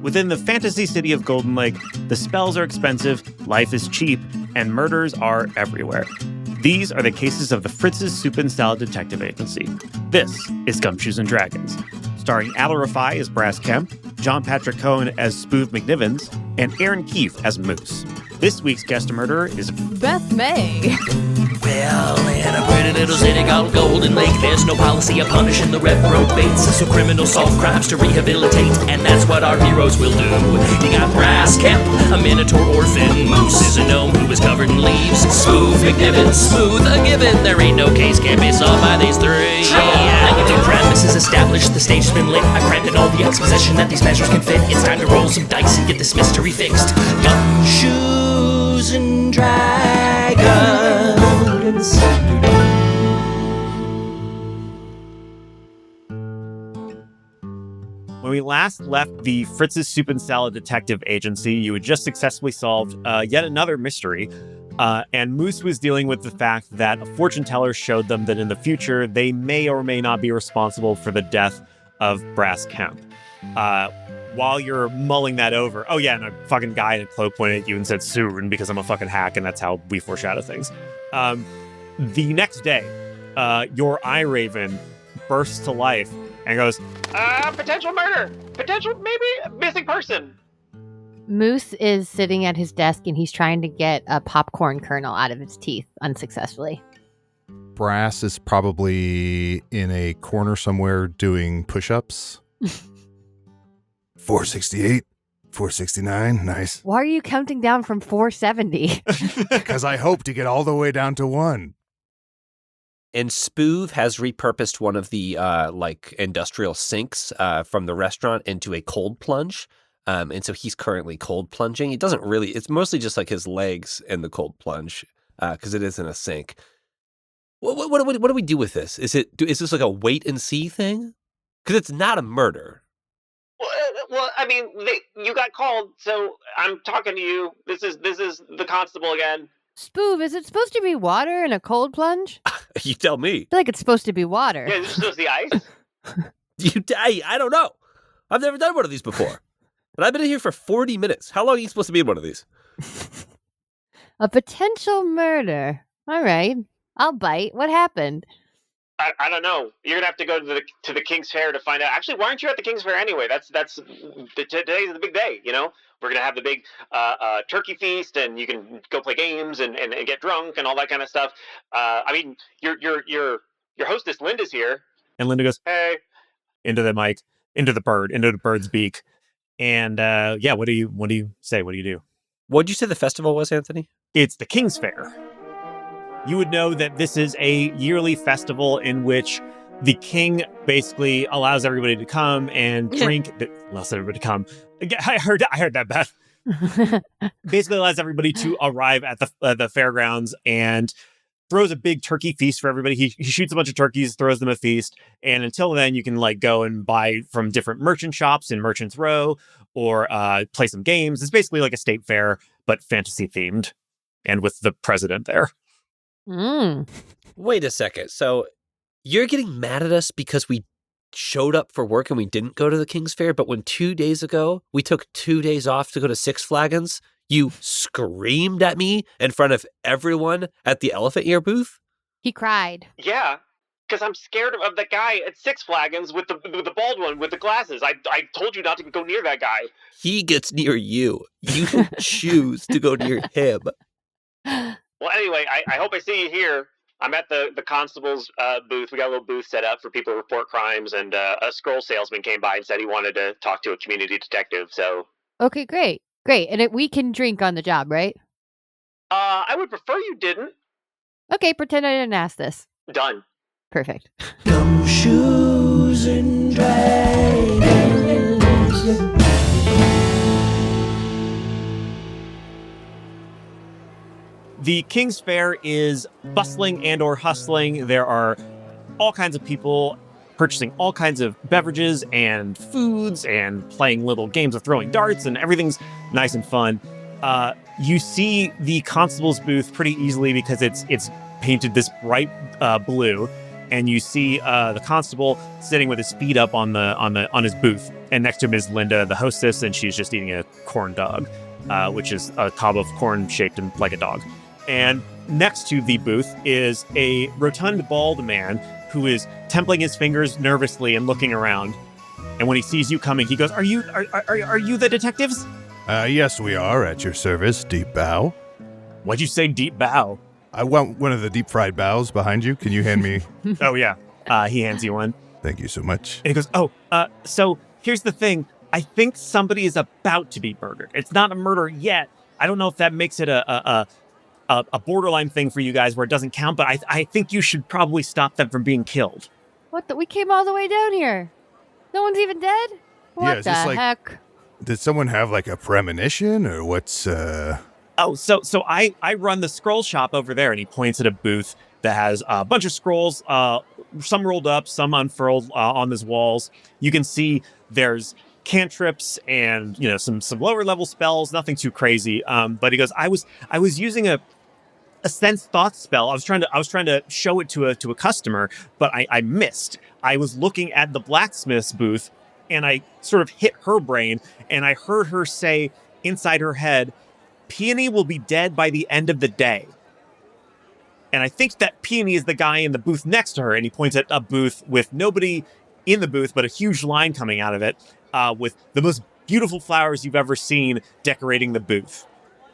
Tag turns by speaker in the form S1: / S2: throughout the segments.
S1: Within the fantasy city of Golden Lake, the spells are expensive, life is cheap, and murders are everywhere. These are the cases of the Fritz's Soup and Salad Detective Agency. This is Gumshoes and Dragons, starring Adal Rifai as Brass Kemp, John Patrick Coan as Spoov McNivens, and Erin Keif as Moose. This week's guest murderer is
S2: Beth May.
S3: Well, in a pretty little city called Golden Lake, there's no policy of punishing the reprobates, so criminals solve crimes to rehabilitate, and that's what our heroes will do. You got Brass Kemp, a Minotaur orphan. Moose is a gnome who is covered in leaves. Spoov McNivens, smooth a given. There ain't no case can't be solved by these three. The premise is established, the stage has been lit. I granted all the exposition that these measures can fit. It's time to roll some dice and get this mystery fixed. Gumshoes and Dragons.
S1: When we last left the Fritz's Soup and Salad Detective Agency, you had just successfully solved yet another mystery. And Moose was dealing with the fact that a fortune teller showed them that in the future, they may or may not be responsible for the death of Brass Kemp. While you're mulling that over, oh yeah, and a fucking guy in a cloak pointed at you and said soon because I'm a fucking hack, and that's how we foreshadow things. The next day, your eye raven bursts to life and goes,
S4: potential murder! Potential, maybe, missing person!
S2: Moose is sitting at his desk and he's trying to get a popcorn kernel out of his teeth unsuccessfully.
S5: Brass is probably in a corner somewhere doing push-ups. 468, 469, nice.
S2: Why are you counting down from 470?
S5: Because I hope to get all the way down to 1.
S6: And Spoov has repurposed one of the industrial sinks from the restaurant into a cold plunge. And so he's currently cold plunging. It doesn't really, it's mostly just like his legs in the cold plunge because it is in a sink. What do we do with this? Is this like a wait and see thing? Because it's not a murder.
S4: Well, I mean, you got called, so I'm talking to you. This is the constable again.
S2: Spoov, is it supposed to be water in a cold plunge?
S6: You tell me.
S2: I feel like it's supposed to be water.
S4: Yeah, this is supposed to be ice.
S6: I don't know. I've never done one of these before. But I've been in here for 40 minutes. How long are you supposed to be in one of these?
S2: A potential murder. All right. I'll bite. What happened?
S4: I don't know. You're gonna have to go to the King's Fair to find out. Actually, why aren't you at the King's Fair anyway? Today's the big day. You know, we're gonna have the big turkey feast, and you can go play games and get drunk and all that kind of stuff. I mean, your hostess Linda's here,
S1: and Linda goes,
S4: "Hey,"
S1: into the mic, into the bird's beak, and what do you say? What do you do?
S6: What'd you say the festival was, Anthony?
S1: It's the King's Fair. You would know that this is a yearly festival in which the king basically allows everybody to come and drink. Allows everybody to come. I heard that, Beth. Basically allows everybody to arrive at the fairgrounds and throws a big turkey feast for everybody. He shoots a bunch of turkeys, throws them a feast, and until then, you can go and buy from different merchant shops in Merchants Row or play some games. It's basically like a state fair, but fantasy themed, and with the president there.
S6: Wait a second. So you're getting mad at us because we showed up for work and we didn't go to the King's Fair, but when 2 days ago we took 2 days off to go to Six Flagons, you screamed at me in front of everyone at the elephant ear booth?
S2: He cried.
S4: Yeah, because I'm scared of the guy at Six Flagons with the bald one with the glasses. I told you not to go near that guy.
S6: He gets near you. You choose to go near him.
S4: Well, anyway, I hope I see you here. I'm at the constable's booth. We got a little booth set up for people to report crimes, and a scroll salesman came by and said he wanted to talk to a community detective. So,
S2: okay, great. And we can drink on the job, right?
S4: I would prefer you didn't.
S2: Okay, pretend I didn't ask this.
S4: Done.
S2: Perfect.
S3: Gumshoes and Dragons.
S1: The King's Fair is bustling and or hustling. There are all kinds of people purchasing all kinds of beverages and foods and playing little games of throwing darts, and everything's nice and fun. You see the constable's booth pretty easily because it's painted this bright blue. and you see the constable sitting with his feet up on his booth, and next to him is Linda, the hostess, and she's just eating a corn dog, which is a cob of corn shaped like a dog. And next to the booth is a rotund, bald man who is templing his fingers nervously and looking around. And when he sees you coming, he goes, "Are you the detectives?"
S5: Yes, we are at your service, Deep Bow.
S1: Why'd you say deep bow?
S5: I want one of the deep-fried bows behind you. Can you hand me?
S1: Oh, yeah. He hands you one.
S5: Thank you so much.
S1: And he goes, so here's the thing. I think somebody is about to be murdered. It's not a murder yet. I don't know if that makes it a borderline thing for you guys where it doesn't count, but I think you should probably stop them from being killed.
S2: What we came all the way down here. No one's even dead? What the heck?
S5: Did someone have like a premonition or what's
S1: Oh, so I run the scroll shop over there, and he points at a booth that has a bunch of scrolls, some rolled up, some unfurled on these walls. You can see there's cantrips and some lower level spells, nothing too crazy. But he goes, I was using a sense thought spell. I was trying to show it to a customer, but I missed. I was looking at the blacksmith's booth, and I sort of hit her brain, and I heard her say inside her head, "Peony will be dead by the end of the day." And I think that Peony is the guy in the booth next to her, and he points at a booth with nobody in the booth, but a huge line coming out of it, with the most beautiful flowers you've ever seen decorating the booth.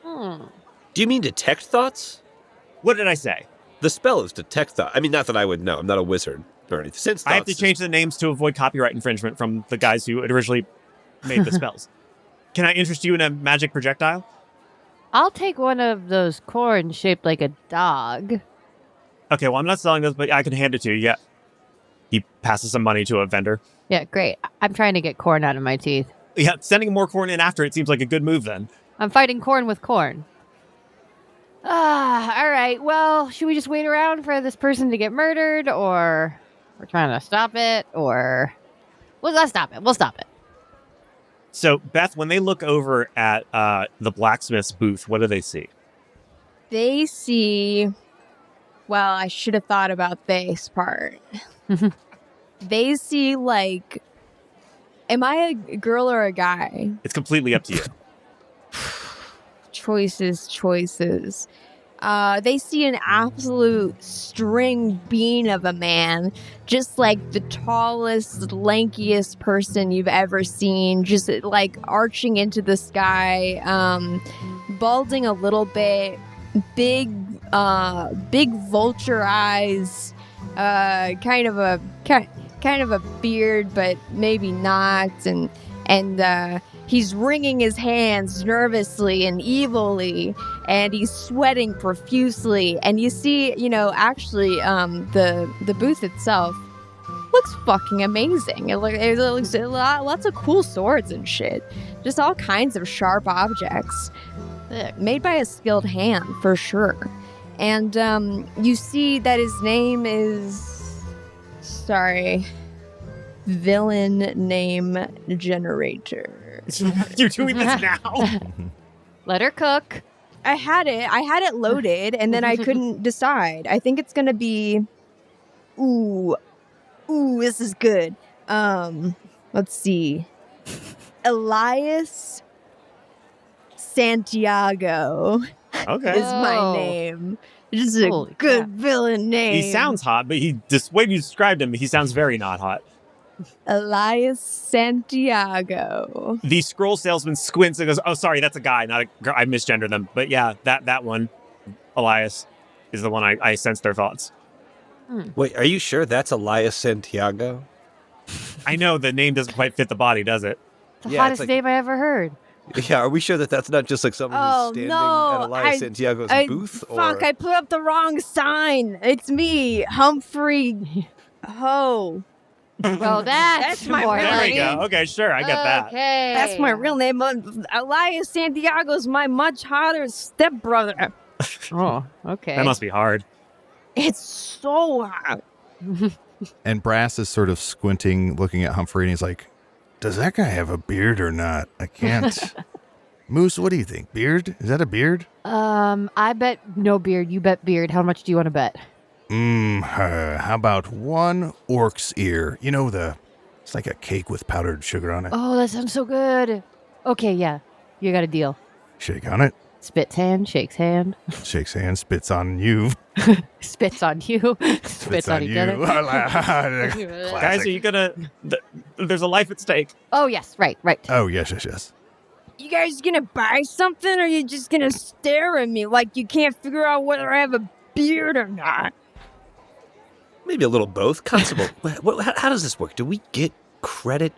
S6: Do you mean detect thoughts?
S1: What did I say?
S6: The spell is detect thought. I mean, not that I would know. I'm not a wizard or anything. Since
S1: I have to change the names to avoid copyright infringement from the guys who had originally made the spells. Can I interest you in a magic projectile?
S2: I'll take one of those corn shaped like a dog.
S1: Okay, well, I'm not selling those, but I can hand it to you. Yeah. He passes some money to a vendor.
S2: Yeah, great. I'm trying to get corn out of my teeth.
S1: Yeah, sending more corn in after it seems like a good move then.
S2: I'm fighting corn with corn. All right. Well, should we just wait around for this person to get murdered, or we're trying to stop it, or let's stop it. We'll stop it.
S1: So, Beth, when they look over at the blacksmith's booth, what do they see?
S7: They see... Well, I should have thought about this part. They see, like... Am I a girl or a guy?
S1: It's completely up to you.
S7: Choices. They see an absolute string bean of a man, just like the tallest, lankiest person you've ever seen, just like arching into the sky, balding a little bit, big vulture eyes, kind of a beard, but maybe not, and he's wringing his hands nervously and evilly, and he's sweating profusely. And you see, actually, the booth itself looks fucking amazing. It looks lots of cool swords and shit. Just all kinds of sharp objects. Made by a skilled hand, for sure. And you see that his name is... Sorry. Villain name generator.
S1: You're doing this now?
S2: Let her cook.
S7: I had it loaded, and then I couldn't decide. I think it's gonna be... Ooh, this is good. Let's see. Elias Santiago.
S1: Okay.
S7: Is my name. Just a
S2: Holy
S7: good
S2: crap.
S7: villain name.
S1: He sounds hot, but the way you described him, he sounds very not hot.
S7: Elias Santiago.
S1: The scroll salesman squints and goes, "Oh, sorry, that's a guy, not a girl. I misgendered them." But yeah, that one, Elias, is the one I sense their thoughts.
S6: Wait, are you sure that's Elias Santiago?
S1: I know the name doesn't quite fit the body, does it?
S2: The
S6: Yeah, it's
S2: hottest
S6: like-
S2: name I ever heard.
S6: Yeah, are we sure that that's not just like someone
S7: Oh,
S6: who's standing
S7: no,
S6: at Elias Santiago's booth?
S7: Fuck,
S6: Or...
S7: I put up the wrong sign. It's me, Humphrey Ho.
S2: Well, that's
S7: my
S2: more
S7: real
S1: There
S2: like
S1: we go. Okay, sure, I get that.
S2: Okay.
S7: That's my real name. Elias Santiago's my much hotter stepbrother.
S2: Oh, okay.
S1: That must be hard.
S7: It's so hot.
S5: And Brass is sort of squinting, looking at Humphrey, and he's like, "Does that guy have a beard or not? I can't." Moose, what do you think? Beard? Is that a beard?
S2: I bet no beard. You bet beard. How much do you want to bet?
S5: How about one orc's ear? You know, it's like a cake with powdered sugar on it.
S2: Oh, that sounds so good. Okay, yeah. You got a deal.
S5: Shake on it.
S2: Spits hand, shakes hand.
S5: Shakes hand, spits on you.
S2: Spits on you. Spits on each other.
S1: Guys, are you gonna? There's a life at stake.
S2: Oh, yes. Right.
S5: Oh, yes.
S7: You guys gonna buy something, or are you just gonna stare at me like you can't figure out whether I have a beard or not?
S6: Maybe a little both. Constable, how does this work? Do we get credit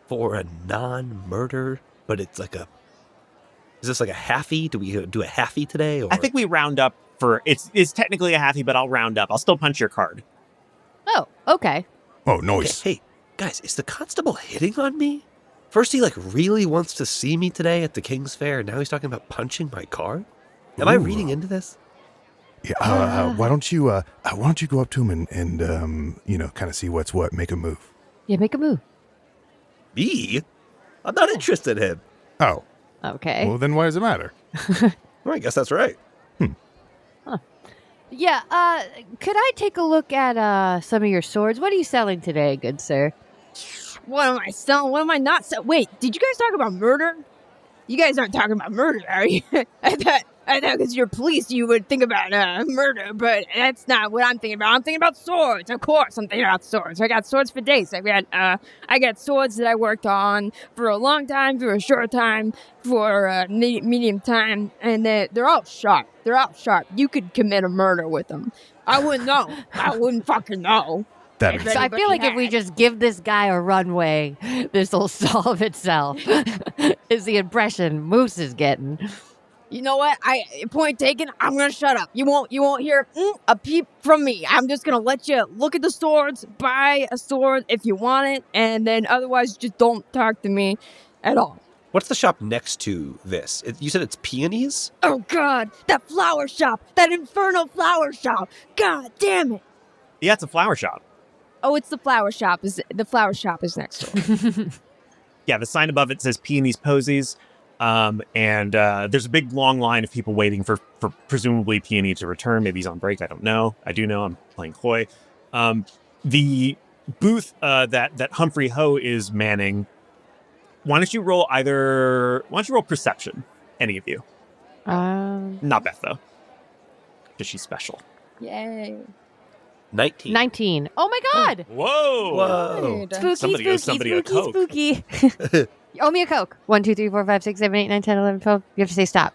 S6: for a non-murder, but it's like is this like a halfie? Do we do a halfie today? Or?
S1: I think we round up for it's technically a halfie, but I'll round up. I'll still punch your card.
S2: Oh, okay.
S5: Oh, nice.
S6: Okay, hey, guys, is the constable hitting on me? First he really wants to see me today at the King's Fair, and now he's talking about punching my card? Am I reading into this?
S5: Yeah, why don't you go up to him and kind of see what's what, make a move.
S2: Yeah, make a move.
S6: Me? I'm not interested in him.
S5: Oh.
S2: Okay.
S5: Well, then why does it matter?
S6: Well, I guess that's right.
S2: Yeah, could I take a look at some of your swords? What are you selling today, good sir?
S7: What am I selling? What am I not selling? Wait, did you guys talk about murder? You guys aren't talking about murder, are you? I thought because you're police, you would think about murder, but that's not what I'm thinking about. I'm thinking about swords. Of course, I'm thinking about swords. I got swords for days. I got swords that I worked on for a long time, for a short time, for a medium time, and they're all sharp. They're all sharp. You could commit a murder with them. I wouldn't know. I wouldn't fucking know.
S2: So I feel like if we just give this guy a runway, this will solve itself. Is the impression Moose is getting.
S7: You know what? Point taken. I'm gonna shut up. You won't hear a peep from me. I'm just gonna let you look at the swords, buy a sword if you want it, and then otherwise just don't talk to me at all.
S6: What's the shop next to this? You said it's peonies?
S7: Oh God, that flower shop, that infernal flower shop. God damn it.
S1: Yeah, it's a flower shop.
S7: Oh, it's the flower shop. The flower shop is next door.
S1: Yeah, the sign above it says Peonies Posies. And there's a big long line of people waiting for presumably Peony to return. Maybe he's on break. I don't know. I do know I'm playing coy. The booth that Humphrey Ho is manning. Why don't you roll perception? Any of you? Not Beth though, because she's special.
S7: Yay.
S6: 19.
S2: Oh my God!
S1: Whoa!
S2: Spooky,
S1: Somebody owes somebody a Coke.
S2: spooky. You owe me a Coke. 1, 2, 3, 4, 5, 6, 7, 8, 9, 10, 11, 12. You have to say stop.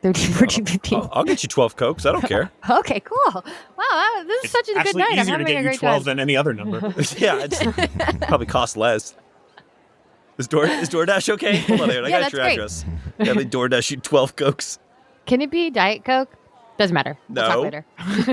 S2: 13, 14, 15.
S6: I'll get you 12 Cokes. I don't care.
S2: Okay, cool. Wow, this is such a good night. I'm
S1: Easier to
S2: having a
S1: get you
S2: great
S1: 12
S2: time.
S1: than any other number.
S6: Yeah, it's probably cost less. Is DoorDash okay? Hold on there. I
S2: Yeah,
S6: got your
S2: that's
S6: address. Yeah, they DoorDash you 12 Cokes.
S2: Can it be Diet Coke? Doesn't matter. We'll talk
S6: No.
S2: later.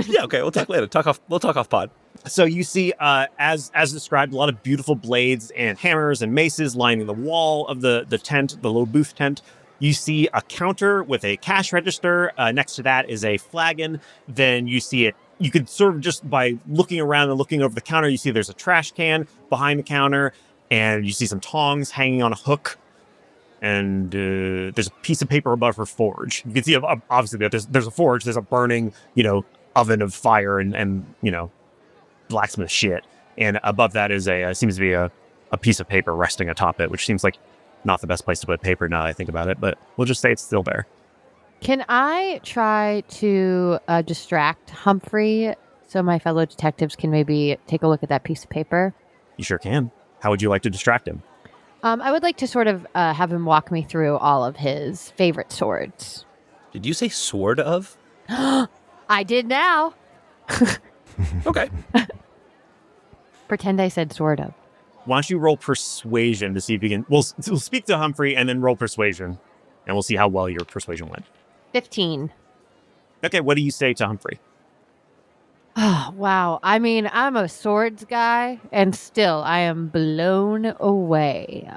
S6: Yeah, okay. We'll talk later. We'll talk off pod.
S1: So you see, as described, a lot of beautiful blades and hammers and maces lining the wall of the tent, the little booth tent. You see a counter with a cash register. Next to that is a flagon. Then you see it. You could sort of just by looking around and looking over the counter, you see there's a trash can behind the counter, and you see some tongs hanging on a hook. And there's a piece of paper above her forge. You can see, obviously, that there's a forge. There's a burning, oven of fire and blacksmith shit. And above that is seems to be a piece of paper resting atop it, which seems like not the best place to put paper now that I think about it. But we'll just say it's still there.
S2: Can I try to distract Humphrey so my fellow detectives can maybe take a look at that piece of paper?
S1: You sure can. How would you like to distract him?
S2: I would like to sort of have him walk me through all of his favorite swords.
S6: Did you say sword of?
S2: I did now.
S6: Okay.
S2: Pretend I said sword of.
S1: Why don't you roll persuasion to see if you can... We'll speak to Humphrey and then roll persuasion, and we'll see how well your persuasion went.
S2: 15.
S1: Okay, what do you say to Humphrey?
S2: Oh, wow. I mean, I'm a swords guy, and still I am blown away.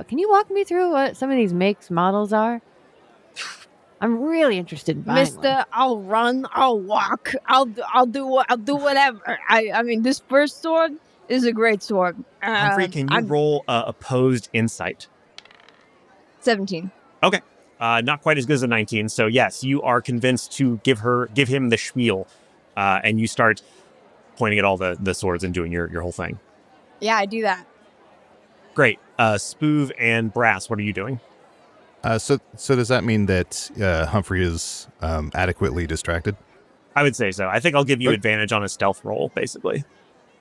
S2: Can you walk me through what some of these makes, models are? I'm really interested in buying
S7: Mister,
S2: one.
S7: I'll run, I'll walk, I'll do whatever. I mean, this first sword is a great sword.
S1: Humphrey, can you roll opposed insight?
S7: 17.
S1: Okay. Not quite as good as a 19. So yes, you are convinced to give him the spiel. and you start pointing at all the swords and doing your whole thing.
S7: Yeah, I do that.
S1: Great. Spoov and Brass, what are you doing?
S5: So does that mean that Humphrey is adequately distracted?
S1: I would say so. I think I'll give you advantage on a stealth roll, basically.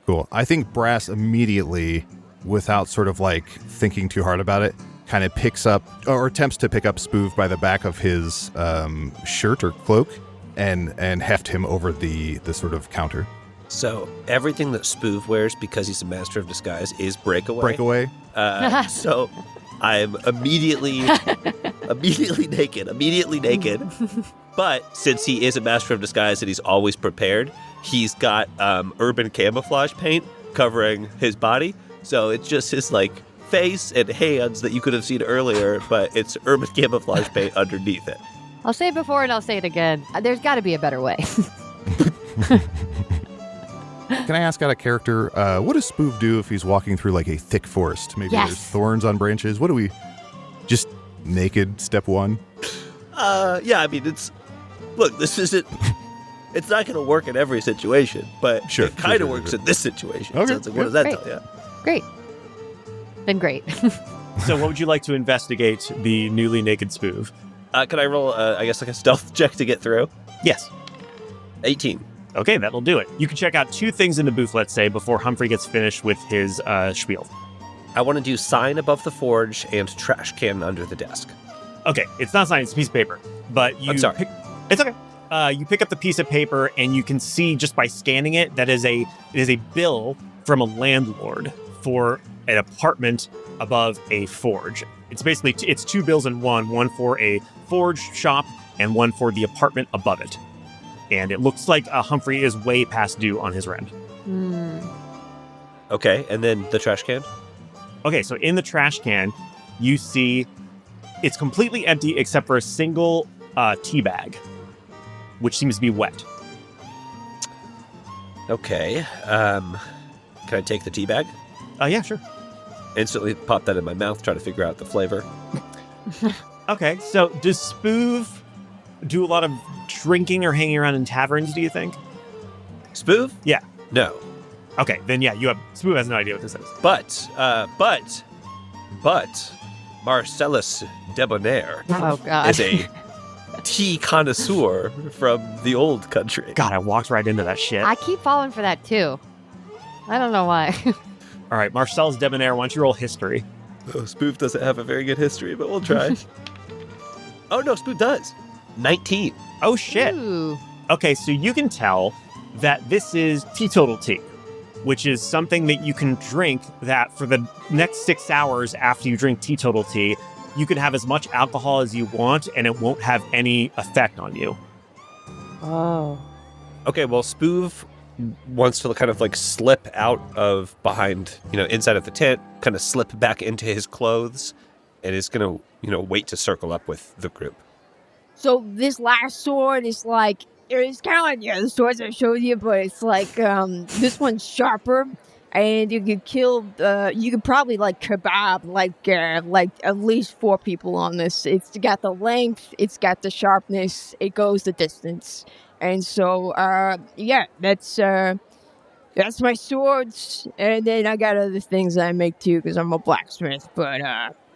S5: Cool. I think Brass immediately, without sort of like thinking too hard about it, kind of picks up or attempts to pick up Spoov by the back of his shirt or cloak and heft him over the sort of counter.
S6: So everything that Spoov wears, because he's a master of disguise, is breakaway.
S5: Breakaway.
S6: So I'm immediately naked. But since he is a master of disguise and he's always prepared, he's got urban camouflage paint covering his body. So it's just his like face and hands that you could have seen earlier, but it's urban camouflage paint underneath it.
S2: I'll say it before and I'll say it again. There's got to be a better way.
S5: Can I ask out of character, what does Spoov do if he's walking through like a thick forest? Maybe
S2: Yes.
S5: there's thorns on branches. What do we, just naked, step one?
S6: Yeah, I mean, this isn't, it's not going to work in every situation, but it kind of works in this situation.
S5: Okay.
S6: So it's like, what does that
S2: Great.
S6: tell you?
S2: Great. Then great.
S1: So what would you like to investigate the newly naked Spoov?
S6: Can I roll, I guess, like a stealth check to get through?
S1: Yes.
S6: 18.
S1: Okay, that'll do it. You can check out 2 things in the booth, let's say, before Humphrey gets finished with his spiel.
S6: I want to do sign above the forge and trash can under the desk.
S1: Okay, it's not signed, it's a piece of paper. But you
S6: I'm sorry.
S1: It's okay. You pick up the piece of paper and you can see just by scanning it that it is a bill from a landlord for an apartment above a forge. It's basically it's 2 bills in one for a forge shop and one for the apartment above it. And it looks like Humphrey is way past due on his rent.
S6: Okay, and then the trash can?
S1: Okay, so in the trash can, you see it's completely empty except for a single tea bag, which seems to be wet.
S6: Okay, can I take the tea bag?
S1: Yeah, sure.
S6: Instantly pop that in my mouth, try to figure out the flavor.
S1: Okay, so does Spoov do a lot of drinking or hanging around in taverns, do you think?
S6: Spoov?
S1: Yeah.
S6: No.
S1: Okay, then yeah, Spoov has no idea what this is.
S6: But Marcellus Debonair
S2: Oh, God.
S6: is a tea connoisseur from the old country.
S1: God, I walked right into that shit.
S2: I keep falling for that, too. I don't know why.
S1: All right, Marcellus Debonair, why don't you roll history?
S6: Oh, Spoov doesn't have a very good history, but we'll try. Oh, no, Spoov does. 19.
S1: Oh, shit.
S2: Ooh.
S1: Okay, so you can tell that this is teetotal tea, which is something that you can drink that for the next 6 hours after you drink teetotal tea, you can have as much alcohol as you want and it won't have any effect on you.
S2: Oh.
S6: Okay, well, Spoov wants to kind of like slip out of behind, inside of the tent, kind of slip back into his clothes, and is going to, wait to circle up with the group.
S7: So this last sword is like, it's kind of like the swords I showed you, but it's like this one's sharper, and you could kill. You could probably like kebab like at least 4 people on this. It's got the length, it's got the sharpness, it goes the distance, and so yeah, that's my swords, and then I got other things that I make too because I'm a blacksmith. But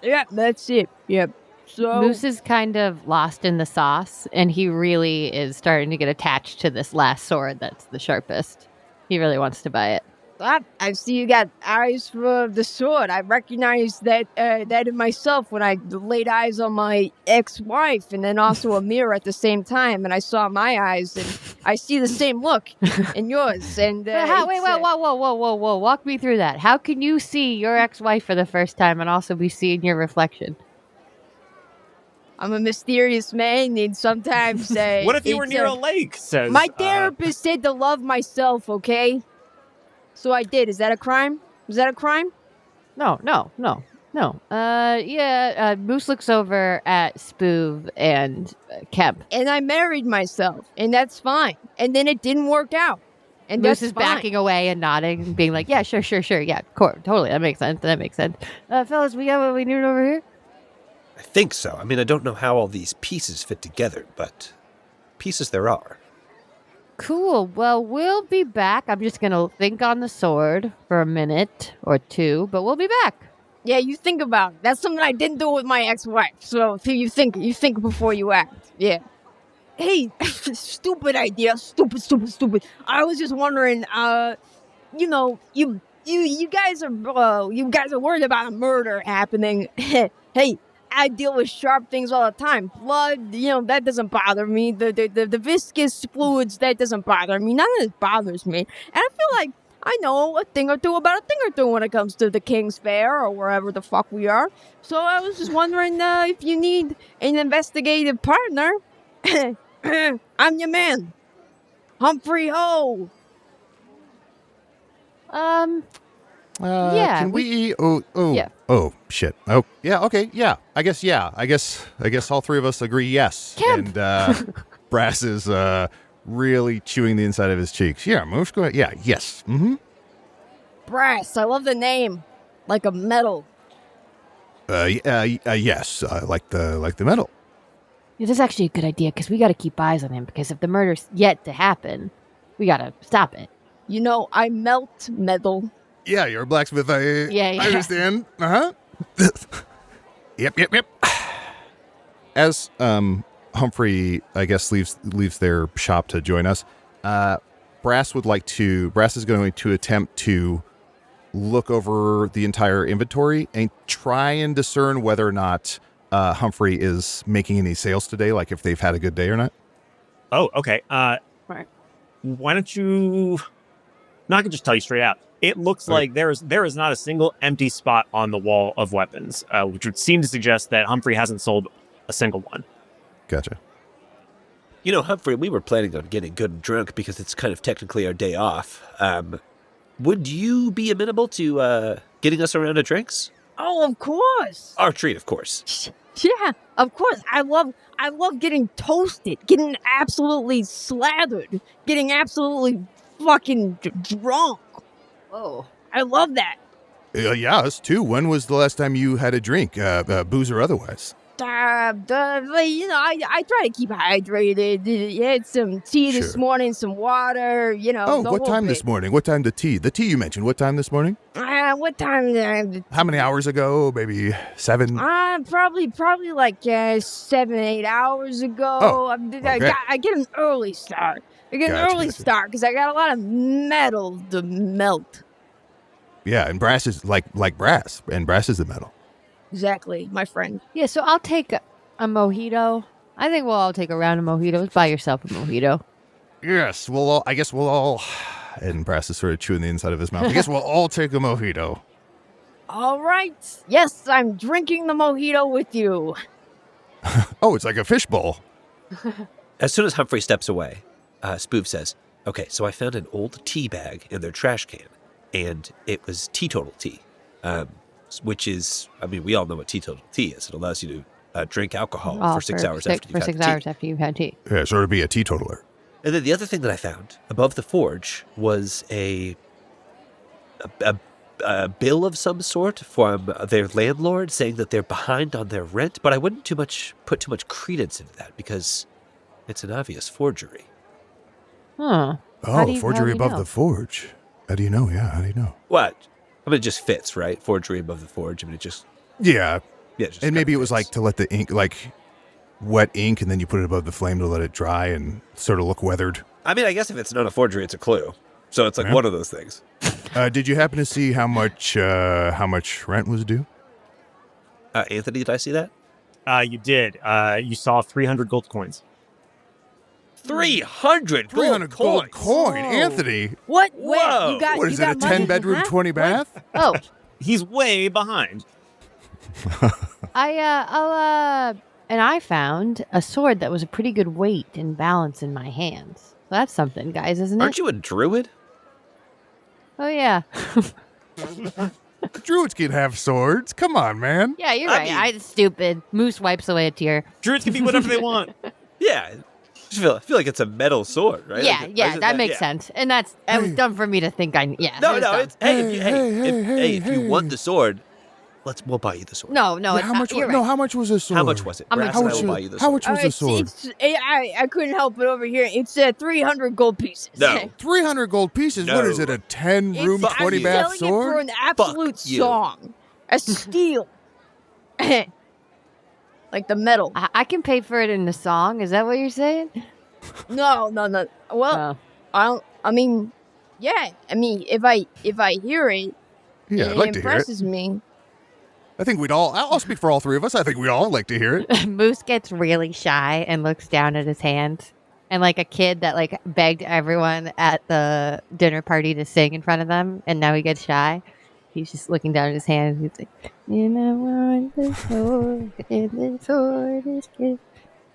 S7: yeah, that's it. Yep. So
S2: Moose is kind of lost in the sauce, and he really is starting to get attached to this last sword that's the sharpest. He really wants to buy it.
S7: I see you got eyes for the sword. I recognized that in myself when I laid eyes on my ex-wife, and then also a mirror at the same time, and I saw my eyes, and I see the same look in yours. And
S2: Wait, whoa. Walk me through that. How can you see your ex-wife for the first time and also be seeing your reflection?
S7: I'm a mysterious man, and sometimes
S1: What if you were near a lake? Says
S7: my therapist said to love myself. Okay, so I did. Is that a crime? Is that a crime?
S2: No. Yeah, Moose looks over at Spoov and Kemp.
S7: And I married myself, and that's fine. And then it didn't work out. And
S2: Moose
S7: that's
S2: is
S7: fine.
S2: backing away and nodding and being like, yeah, sure. Yeah, totally. That makes sense. Fellas, we got what we need over here?
S6: I think so. I mean, I don't know how all these pieces fit together, but pieces there are.
S2: Cool. Well, we'll be back. I'm just going to think on the sword for a minute or two, but we'll be back.
S7: Yeah, you think about it. That's something I didn't do with my ex-wife. So you think before you act. Yeah. Hey, stupid idea. Stupid. I was just wondering, you know, you guys are worried about a murder happening. Hey, I deal with sharp things all the time. Blood, that doesn't bother me. The viscous fluids, that doesn't bother me. None of this bothers me. And I feel like I know a thing or two about a thing or two when it comes to the King's Fair or wherever the fuck we are. So I was just wondering if you need an investigative partner. I'm your man. Humphrey Ho.
S2: Yeah.
S5: Can we?
S2: Yeah.
S5: Oh, shit. Oh, yeah. Okay. Yeah. I guess all three of us agree. Yes.
S2: Kemp.
S5: And Brass is really chewing the inside of his cheeks. Yeah. Moosh, go ahead. Yeah. Yes. Mm-hmm.
S7: Brass. I love the name. Like a metal.
S5: Yes. Like the metal.
S2: Yeah, this is actually a good idea because we got to keep eyes on him because if the murder's yet to happen, we got to stop it.
S7: I melt metal.
S5: Yeah, you're a blacksmith.
S2: Yeah.
S5: I understand. Uh-huh. Yep. As Humphrey, I guess, leaves their shop to join us, Brass is going to attempt to look over the entire inventory and try and discern whether or not Humphrey is making any sales today, like if they've had a good day or not.
S1: Oh, okay.
S2: Right.
S1: Why don't you... No, I can just tell you straight out. It looks like there is not a single empty spot on the wall of weapons, which would seem to suggest that Humphrey hasn't sold a single one.
S5: Gotcha.
S6: Humphrey, we were planning on getting good and drunk because it's kind of technically our day off. Would you be amenable to getting us a round of drinks?
S7: Oh, of course.
S6: Our treat, of course.
S7: Yeah, of course. I love getting toasted, getting absolutely slathered, getting absolutely fucking drunk.
S2: Whoa.
S7: I love that.
S5: Yeah, us too. When was the last time you had a drink, booze or otherwise?
S7: I try to keep hydrated. Had some tea this morning, some water,
S5: Oh, what time this morning? What time the tea? The tea you mentioned. What time this morning?
S7: What time?
S5: How many hours ago? Maybe 7?
S7: Probably like 7, 8 hours ago.
S5: Oh,
S7: I get an early start. Start because I got a lot of metal to melt.
S5: Yeah, and brass is like brass, and brass is the metal.
S7: Exactly, my friend.
S2: Yeah, so I'll take a mojito. I think we'll all take a round of mojitos. Buy yourself a mojito.
S5: Yes, I guess we'll all, and Brass is sort of chewing the inside of his mouth. I guess we'll all take a mojito.
S7: All right. Yes, I'm drinking the mojito with you.
S5: Oh, it's like a fishbowl.
S6: As soon as Humphrey steps away, Spoof says, okay, so I found an old tea bag in their trash can, and it was teetotal tea, which is, we all know what teetotal tea is. It allows you to drink alcohol for 6 hours after you've had tea.
S2: 6 hours after you've had tea.
S5: Yeah, sort of be a teetotaler.
S6: And then the other thing that I found above the forge was a bill of some sort from their landlord saying that they're behind on their rent, but I wouldn't put too much credence into that because it's an obvious forgery.
S2: Huh.
S5: Oh, forgery above the forge. How do you know? Yeah, how do you know?
S6: What? It just fits, right? Forgery above the forge. It just...
S5: Yeah.
S6: Yeah, just
S5: and maybe it was like to let the ink, like wet ink, and then you put it above the flame to let it dry and sort of look weathered.
S6: I guess if it's not a forgery, it's a clue. So it's like one of those things.
S5: Did you happen to see how much rent was due?
S6: Anthony, did I see that?
S1: You did. You saw 300 gold coins.
S6: 300 gold
S5: coin, Anthony.
S7: What?
S6: Whoa.
S7: Wait, you got
S5: What is
S7: you
S5: it? A
S7: got money?
S5: 10-bedroom, 20 bath?
S2: Oh,
S1: He's way behind.
S2: I found a sword that was a pretty good weight and balance in my hands. So that's something, guys, isn't it?
S6: Aren't you a druid?
S2: Oh, yeah.
S5: Druids can have swords. Come on, man.
S2: Yeah, you're right. I'm stupid. Moose wipes away a tear.
S1: Druids can be whatever they want.
S6: Yeah. I feel like it's a metal sword, right?
S2: Yeah, that makes sense. And it was dumb for me to think
S6: No, it's... If you want the sword, We'll buy you the sword.
S2: No,
S5: Yeah,
S2: it's
S5: how
S2: not.
S5: much?
S2: You're
S5: No,
S2: right.
S5: how much was this sword?
S6: How much was it?
S2: How much
S6: Brass,
S5: How
S6: and
S5: much?
S6: I will buy you the
S5: How
S6: sword.
S5: much was the sword?
S7: I couldn't help it over here. It's 300 gold pieces.
S6: No.
S5: 300 gold pieces. What is it? A 10-room,
S7: It's-
S5: 20
S7: I'm
S5: bath
S7: selling
S5: sword?
S7: it for an absolute
S6: Fuck you.
S7: song. A steal. Like the metal.
S2: I can pay for it in the song. Is that what you're saying?
S7: No. Well, I mean, yeah. I mean, if I hear it,
S5: Yeah,
S7: it
S5: I'd like to hear it.
S7: impresses me.
S5: I think we'd all. I'll speak for all three of us. I think we'd all like to hear it.
S2: Moose gets really shy and looks down at his hands. And like a kid that like begged everyone at the dinner party to sing in front of them, and now he gets shy. He's just looking down at his hands. He's like, and I want the sword, and the sword is good.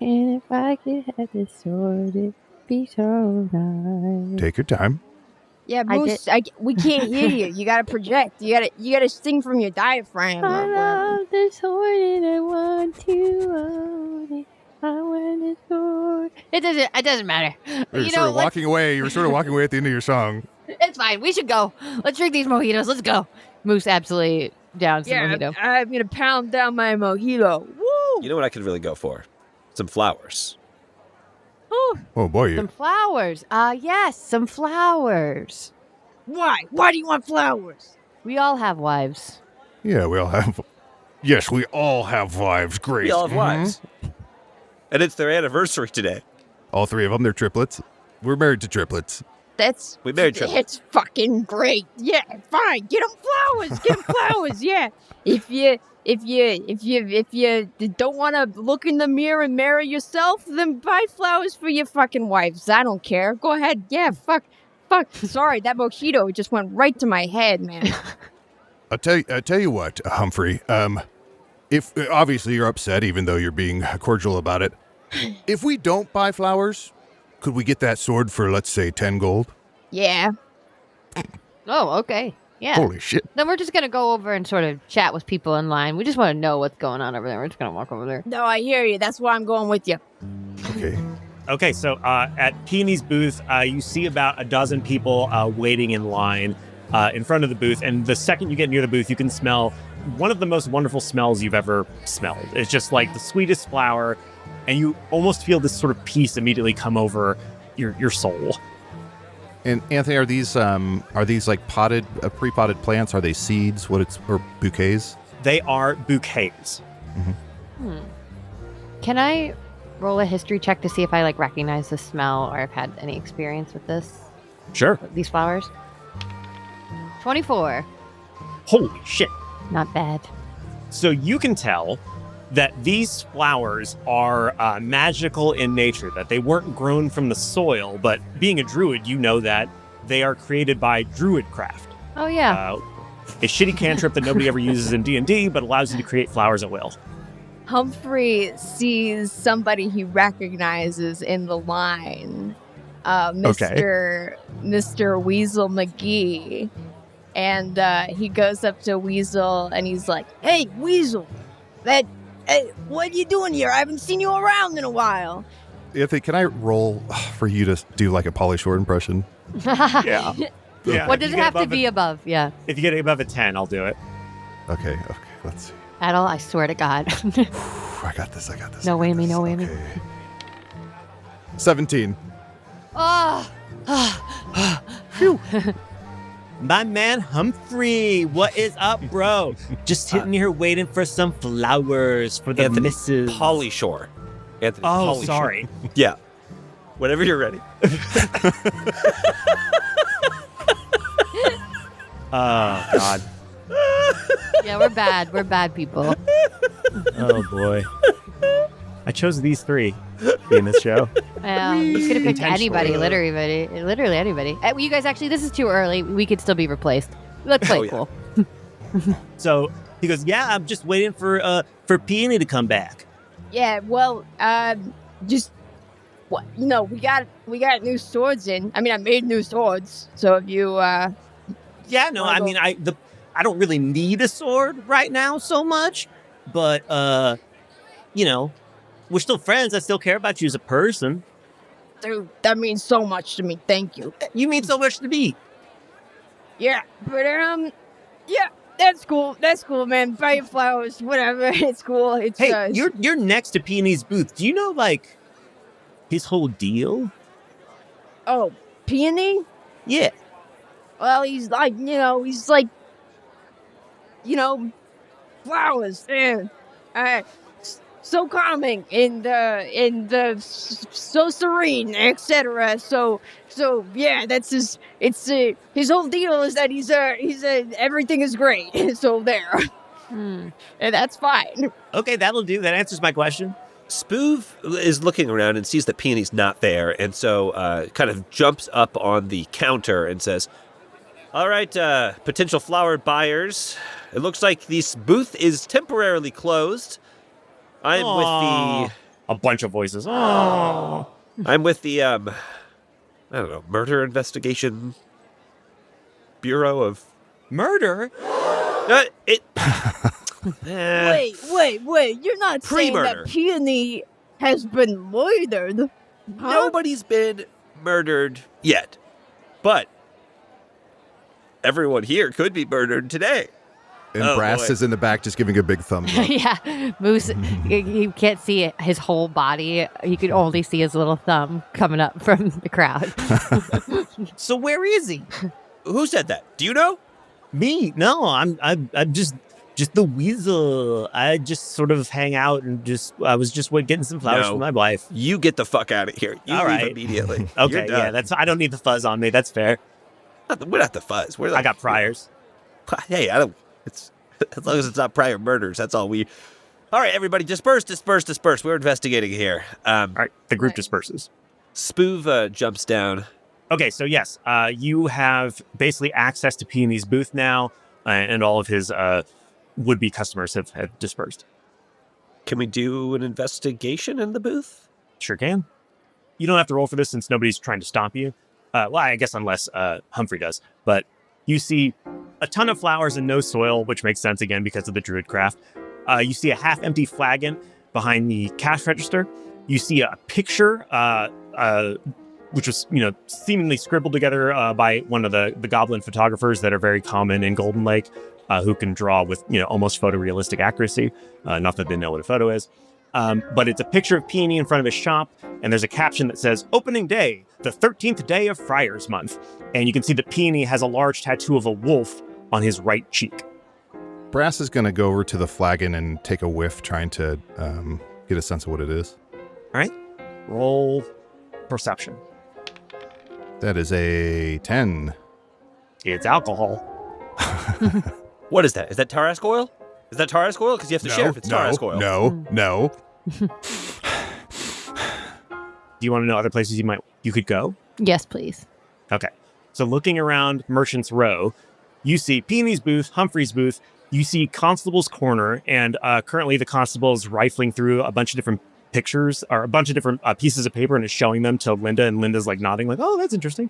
S2: And if I could have the sword, it'd be so nice.
S5: Take your time.
S7: Yeah, Moose, we can't hear you. You gotta project. You gotta sing from your diaphragm.
S2: I
S7: Or whatever.
S2: love the sword and I want to own it. I want the sword. It doesn't matter.
S5: You're
S2: You
S5: sort
S2: know,
S5: of walking away. You were sort of walking away at the end of your song.
S2: it's fine. We should go. Let's drink these mojitos. Let's go. Moose absolutely down some
S7: Yeah,
S2: mojito.
S7: I'm gonna pound down my mojito. Woo!
S6: You know what I could really go for? Some flowers.
S7: Ooh.
S5: Oh boy.
S2: Some flowers. Yes, some flowers.
S7: Why? Why do you want flowers?
S2: We all have wives.
S5: Yeah, we all have. Yes, we all have wives. Great.
S6: We all have
S5: Mhm.
S6: wives. And it's their anniversary today.
S5: All three of them. They're triplets. We're married to triplets.
S6: We married triplets.
S7: It's fucking great. Yeah, fine. Get them flowers. Get them flowers. Yeah. If you don't want to look in the mirror and marry yourself, then buy flowers for your fucking wives. I don't care. Go ahead. Yeah. Fuck. Sorry, that mojito just went right to my head, man.
S5: I'll tell you what, Humphrey. If obviously you're upset, even though you're being cordial about it. If we don't buy flowers, could we get that sword for, let's say, 10 gold?
S7: Yeah.
S2: Oh, okay. Yeah.
S5: Holy shit.
S2: Then we're just going to go over and sort of chat with people in line. We just want to know what's going on over there. We're just going to walk over there.
S7: No, I hear you. That's why I'm going with you.
S5: Okay.
S1: Okay, so at Peony's booth, you see about a dozen people waiting in line in front of the booth. And the second you get near the booth, you can smell one of the most wonderful smells you've ever smelled. It's just like the sweetest flower, and you almost feel this sort of peace immediately come over your soul.
S5: And Anthony, are these like potted, pre-potted plants? Are they seeds? Or bouquets?
S1: They are bouquets.
S2: Can I roll a history check to see if I like recognize the smell or have had any experience with
S1: Sure.
S2: these flowers? 24.
S1: Holy shit.
S2: Not bad.
S1: So you can tell that these flowers are magical in nature, that they weren't grown from the soil, but being a druid, you know that they are created by druidcraft.
S2: Oh, yeah.
S1: A shitty cantrip that nobody ever uses in D&D, but allows you to create flowers at will.
S7: Humphrey sees somebody he recognizes in the line, Mr. Weasel McGee, and he goes up to Weasel and he's like, "Hey, Weasel, hey, what are you doing here? I haven't seen you around in a while."
S5: Anthony, can I roll for you to do like a Polly Shore impression?
S1: Yeah.
S2: What does it have to be above? Yeah.
S1: If you get above a 10, I'll do it.
S5: Okay, let's see.
S2: Adal, I swear to God.
S5: I got this.
S2: No whammy, no whammy.
S5: Okay. 17.
S2: Oh.
S1: My man Humphrey, what is up, bro? Just sitting here waiting for some flowers for the
S6: Anthony,
S1: missus.
S6: Polly Shore. Anthony,
S1: Oh,
S6: Polly
S1: sorry.
S6: Shore. Yeah. Whenever you're ready.
S1: Oh, God.
S2: Yeah, we're bad. We're bad people.
S1: Oh, boy. I chose these three in this show.
S2: You could have picked anybody,
S1: Intentionally.
S2: literally anybody. You guys, actually, this is too early. We could still be replaced. Let's play
S6: Oh, yeah.
S2: cool.
S1: So he goes, yeah, I'm just waiting for Peony to come back.
S7: Yeah, well, just what we got new swords in. I mean, I made new swords, so if you
S1: Yeah, no, I mean, I don't really need a sword right now so much, but we're still friends. I still care about you as a person.
S7: dude, that means so much to me. Thank you.
S1: You mean so much to me.
S7: Yeah, but That's cool. That's cool, man. Buy your flowers, whatever. It's cool. It's
S1: Hey, you're next to Peony's booth. Do you know, like, his whole deal?
S7: Oh, Peony?
S1: Yeah.
S7: Well, he's like, flowers. So calming and so serene, etc. So yeah, that's his. It's his whole deal is that he's everything is great. So there, and that's fine.
S1: Okay, that'll do. That answers my question.
S6: Spoov is looking around and sees that Peony's not there, and so kind of jumps up on the counter and says, all right, potential flower buyers, it looks like this booth is temporarily closed. I'm with
S1: a bunch of voices. Oh.
S6: I'm with the, I don't know, Murder Investigation Bureau of...
S1: Murder?
S7: Wait, you're not saying
S6: Pre-murder.
S7: that Peony has been murdered? Huh?
S6: Nobody's been murdered yet, but everyone here could be murdered today.
S5: And
S6: Oh,
S5: Brass
S6: boy.
S5: is in the back just giving a big thumbs up.
S2: Yeah, Moose, you can't see his whole body. You can only see his little thumb coming up from the crowd.
S1: So where is he?
S6: Who said that? Do you know?
S1: Me? No, I'm just the weasel. I just sort of hang out and I was just getting some flowers
S6: No.
S1: for my wife.
S6: You get the fuck out of here. You
S1: All
S6: leave
S1: right.
S6: immediately.
S1: Okay,
S6: You're done.
S1: yeah, I don't need the fuzz on me. That's fair.
S6: We're not the fuzz. We're
S1: I got priors.
S6: Hey, I don't. It's as long as it's not prior murders. That's all we. All right, everybody, disperse. We're investigating here.
S1: All right, the group disperses.
S6: Spoov jumps down.
S1: Okay, so yes, you have basically access to Peony's booth now, and all of his would-be customers have dispersed.
S6: Can we do an investigation in the booth?
S1: Sure can. You don't have to roll for this since nobody's trying to stop you. Well, I guess unless Humphrey does. But you see a ton of flowers and no soil, which makes sense again because of the druid craft. You see a half-empty flagon behind the cash register. You see a picture, which was seemingly scribbled together by one of the goblin photographers that are very common in Golden Lake, who can draw with almost photorealistic accuracy. Not that they know what a photo is. But it's a picture of Peony in front of his shop, and there's a caption that says, "Opening Day, the 13th day of Friars Month." And you can see that Peony has a large tattoo of a wolf on his right cheek.
S5: Brass is going to go over to the flagon and take a whiff, trying to get a sense of what it is.
S1: All right. Roll perception.
S5: That is a 10.
S1: It's alcohol.
S6: What is that? Is that Tarask oil? Is that Tarask oil? Because you have to share if it's Tarask oil.
S5: No.
S1: Do you want to know other places you could go?
S2: Yes, please.
S1: Okay. So looking around Merchant's Row, you see Peony's booth, Humphrey's booth, you see Constable's Corner, and currently the constable is rifling through a bunch of different pictures or a bunch of different pieces of paper and is showing them to Linda, and Linda's like nodding like, oh, that's interesting.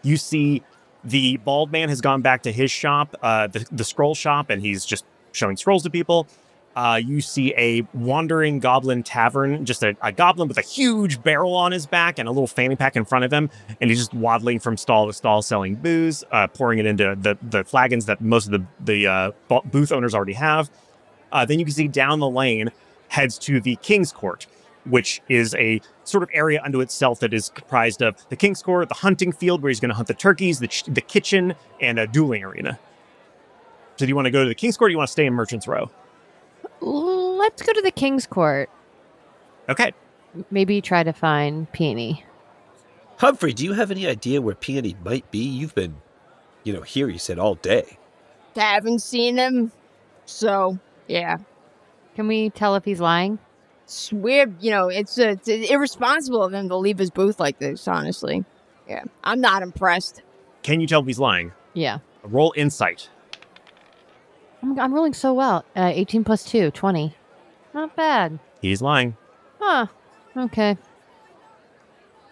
S1: You see the bald man has gone back to his shop, the scroll shop, and he's just showing scrolls to people. You see a wandering goblin tavern, just a goblin with a huge barrel on his back and a little fanny pack in front of him. And he's just waddling from stall to stall selling booze, pouring it into the flagons that most of the booth owners already have. Then you can see down the lane heads to the King's Court, which is a sort of area unto itself that is comprised of the King's Court, the hunting field where he's going to hunt the turkeys, the kitchen, and a dueling arena. So do you want to go to the King's Court or do you want to stay in Merchant's Row?
S2: Let's go to the King's Court.
S1: Okay.
S2: Maybe try to find Peony.
S6: Humphrey, do you have any idea where Peony might be? You've been, here, you said, all day.
S7: Haven't seen him, so yeah.
S2: Can we tell if he's lying?
S7: It's weird, it's irresponsible of him to leave his booth like this, honestly. Yeah, I'm not impressed.
S1: Can you tell if he's lying?
S2: Yeah.
S1: Roll insight.
S2: I'm rolling so well. 18 plus 2, 20. Not bad.
S1: He's lying.
S2: Huh. Okay.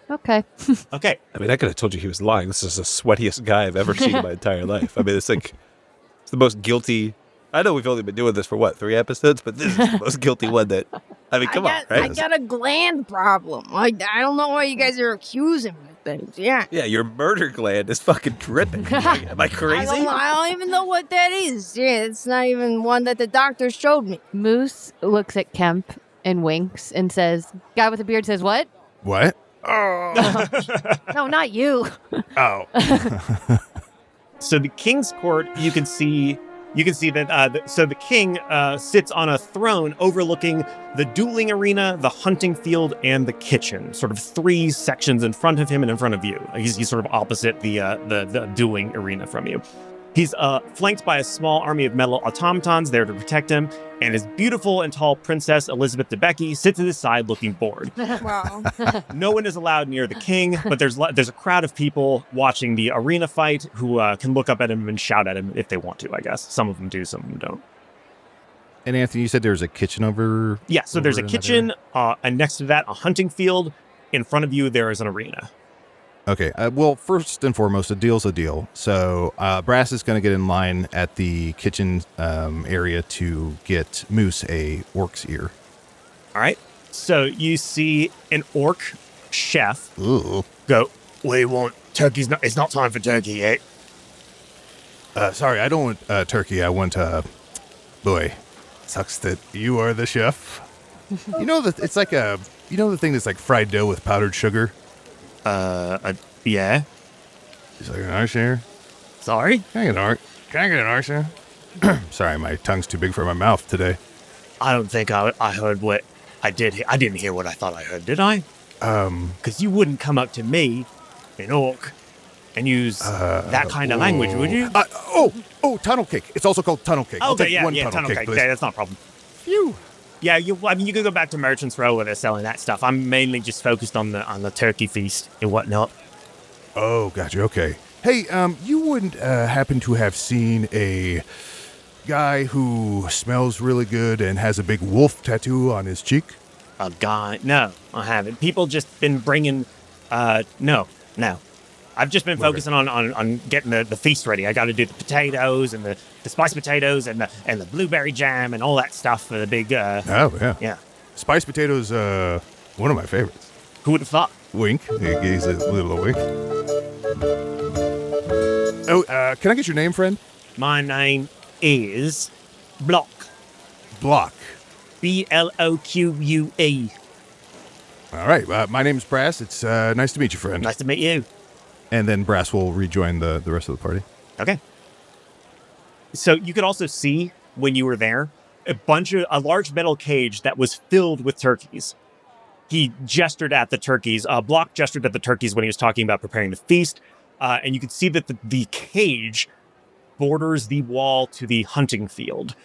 S2: Okay.
S1: Okay.
S6: I mean, I could have told you he was lying. This is the sweatiest guy I've ever seen in my entire life. I mean, it's the most guilty. I know we've only been doing this for 3 episodes, but this is the most guilty one that. I mean, come on, right?
S7: I got a gland problem. I don't know why you guys are accusing me. things. Yeah.
S6: Yeah, your murder gland is fucking dripping. Am I crazy?
S7: I don't even know what that is. Yeah, it's not even one that the doctor showed me.
S2: Moose looks at Kemp and winks and says, "Guy with a beard says what?"
S5: What?
S2: No, not you.
S5: Oh.
S1: So the king's court, you can see that. So the king sits on a throne overlooking the dueling arena, the hunting field, and the kitchen. Sort of three sections in front of him and in front of you. He's sort of opposite the dueling arena from you. He's flanked by a small army of metal automatons there to protect him, and his beautiful and tall princess Elizabeth Debicki sits at his side looking bored.
S7: Wow.
S1: No one is allowed near the king, but there's a crowd of people watching the arena fight who can look up at him and shout at him if they want to, I guess. Some of them do, some of them don't.
S5: And Anthony, you said there's a kitchen over?
S1: Yeah, so there's a
S5: in that
S1: kitchen, and next to that, a hunting field. In front of you, there is an arena.
S5: Okay. Well, first and foremost, a deal's a deal. So Brass is going to get in line at the kitchen area to get Moose a orc's ear.
S1: All right. So you see an orc chef
S5: Ooh.
S1: go, "What do you want? Turkey's not. It's not time for turkey yet."
S5: Sorry, I don't want turkey. I want boy. Sucks that you are the chef. You know that it's like the thing that's like fried dough with powdered sugar.
S1: Yeah.
S5: He's like an arse here.
S1: Sorry.
S5: Can I get an arse here? Sorry, my tongue's too big for my mouth today.
S1: I don't think I heard what I did. I didn't hear what I thought I heard, did I? Because you wouldn't come up to me, an orc, and use that kind of language, would you?
S5: Tunnel cake. It's also called tunnel cake. I'll
S1: Okay,
S5: take one tunnel cake, please.
S1: Okay, that's not a problem.
S5: Phew.
S1: Yeah, you could go back to Merchant's Row where they're selling that stuff. I'm mainly just focused on the turkey feast and whatnot.
S5: Oh, gotcha. Okay. Hey, you wouldn't happen to have seen a guy who smells really good and has a big wolf tattoo on his cheek?
S1: A guy? No, I haven't. People just been bringing. No. I've just been focusing on getting the feast ready. I got to do the potatoes and the spiced potatoes and the blueberry jam and all that stuff for the big.
S5: Oh yeah.
S1: Yeah.
S5: Spiced potatoes, one of my favorites.
S1: Who would have thought?
S5: Wink. He gives a little wink. Oh, can I get your name, friend?
S1: My name is Block.
S5: Block.
S1: Bloque.
S5: All right. My name's Brass. It's nice to meet you, friend.
S1: Nice to meet you.
S5: And then Brass will rejoin the rest of the party.
S1: Okay. So you could also see when you were there a large metal cage that was filled with turkeys. He gestured at the turkeys. Block gestured at the turkeys when he was talking about preparing the feast. And you could see that the cage borders the wall to the hunting field.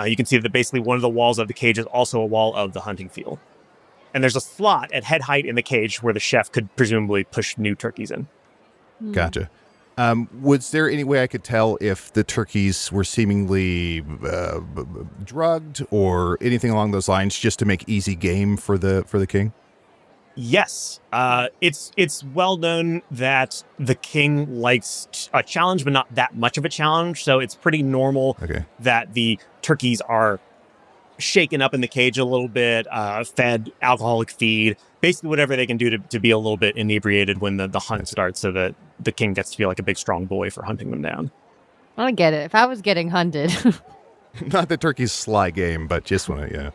S1: You can see that basically one of the walls of the cage is also a wall of the hunting field. And there's a slot at head height in the cage where the chef could presumably push new turkeys in.
S5: Gotcha. Was there any way I could tell if the turkeys were seemingly drugged or anything along those lines, just to make easy game for the king?
S1: Yes. It's well known that the king likes a challenge, but not that much of a challenge. So it's pretty normal that the turkeys are shaken up in the cage a little bit, fed alcoholic feed, basically whatever they can do to be a little bit inebriated when the hunt starts, so that the king gets to feel like a big strong boy for hunting them down.
S2: I get it. If I was getting hunted.
S5: Not the turkey's sly game, but just want to, yeah.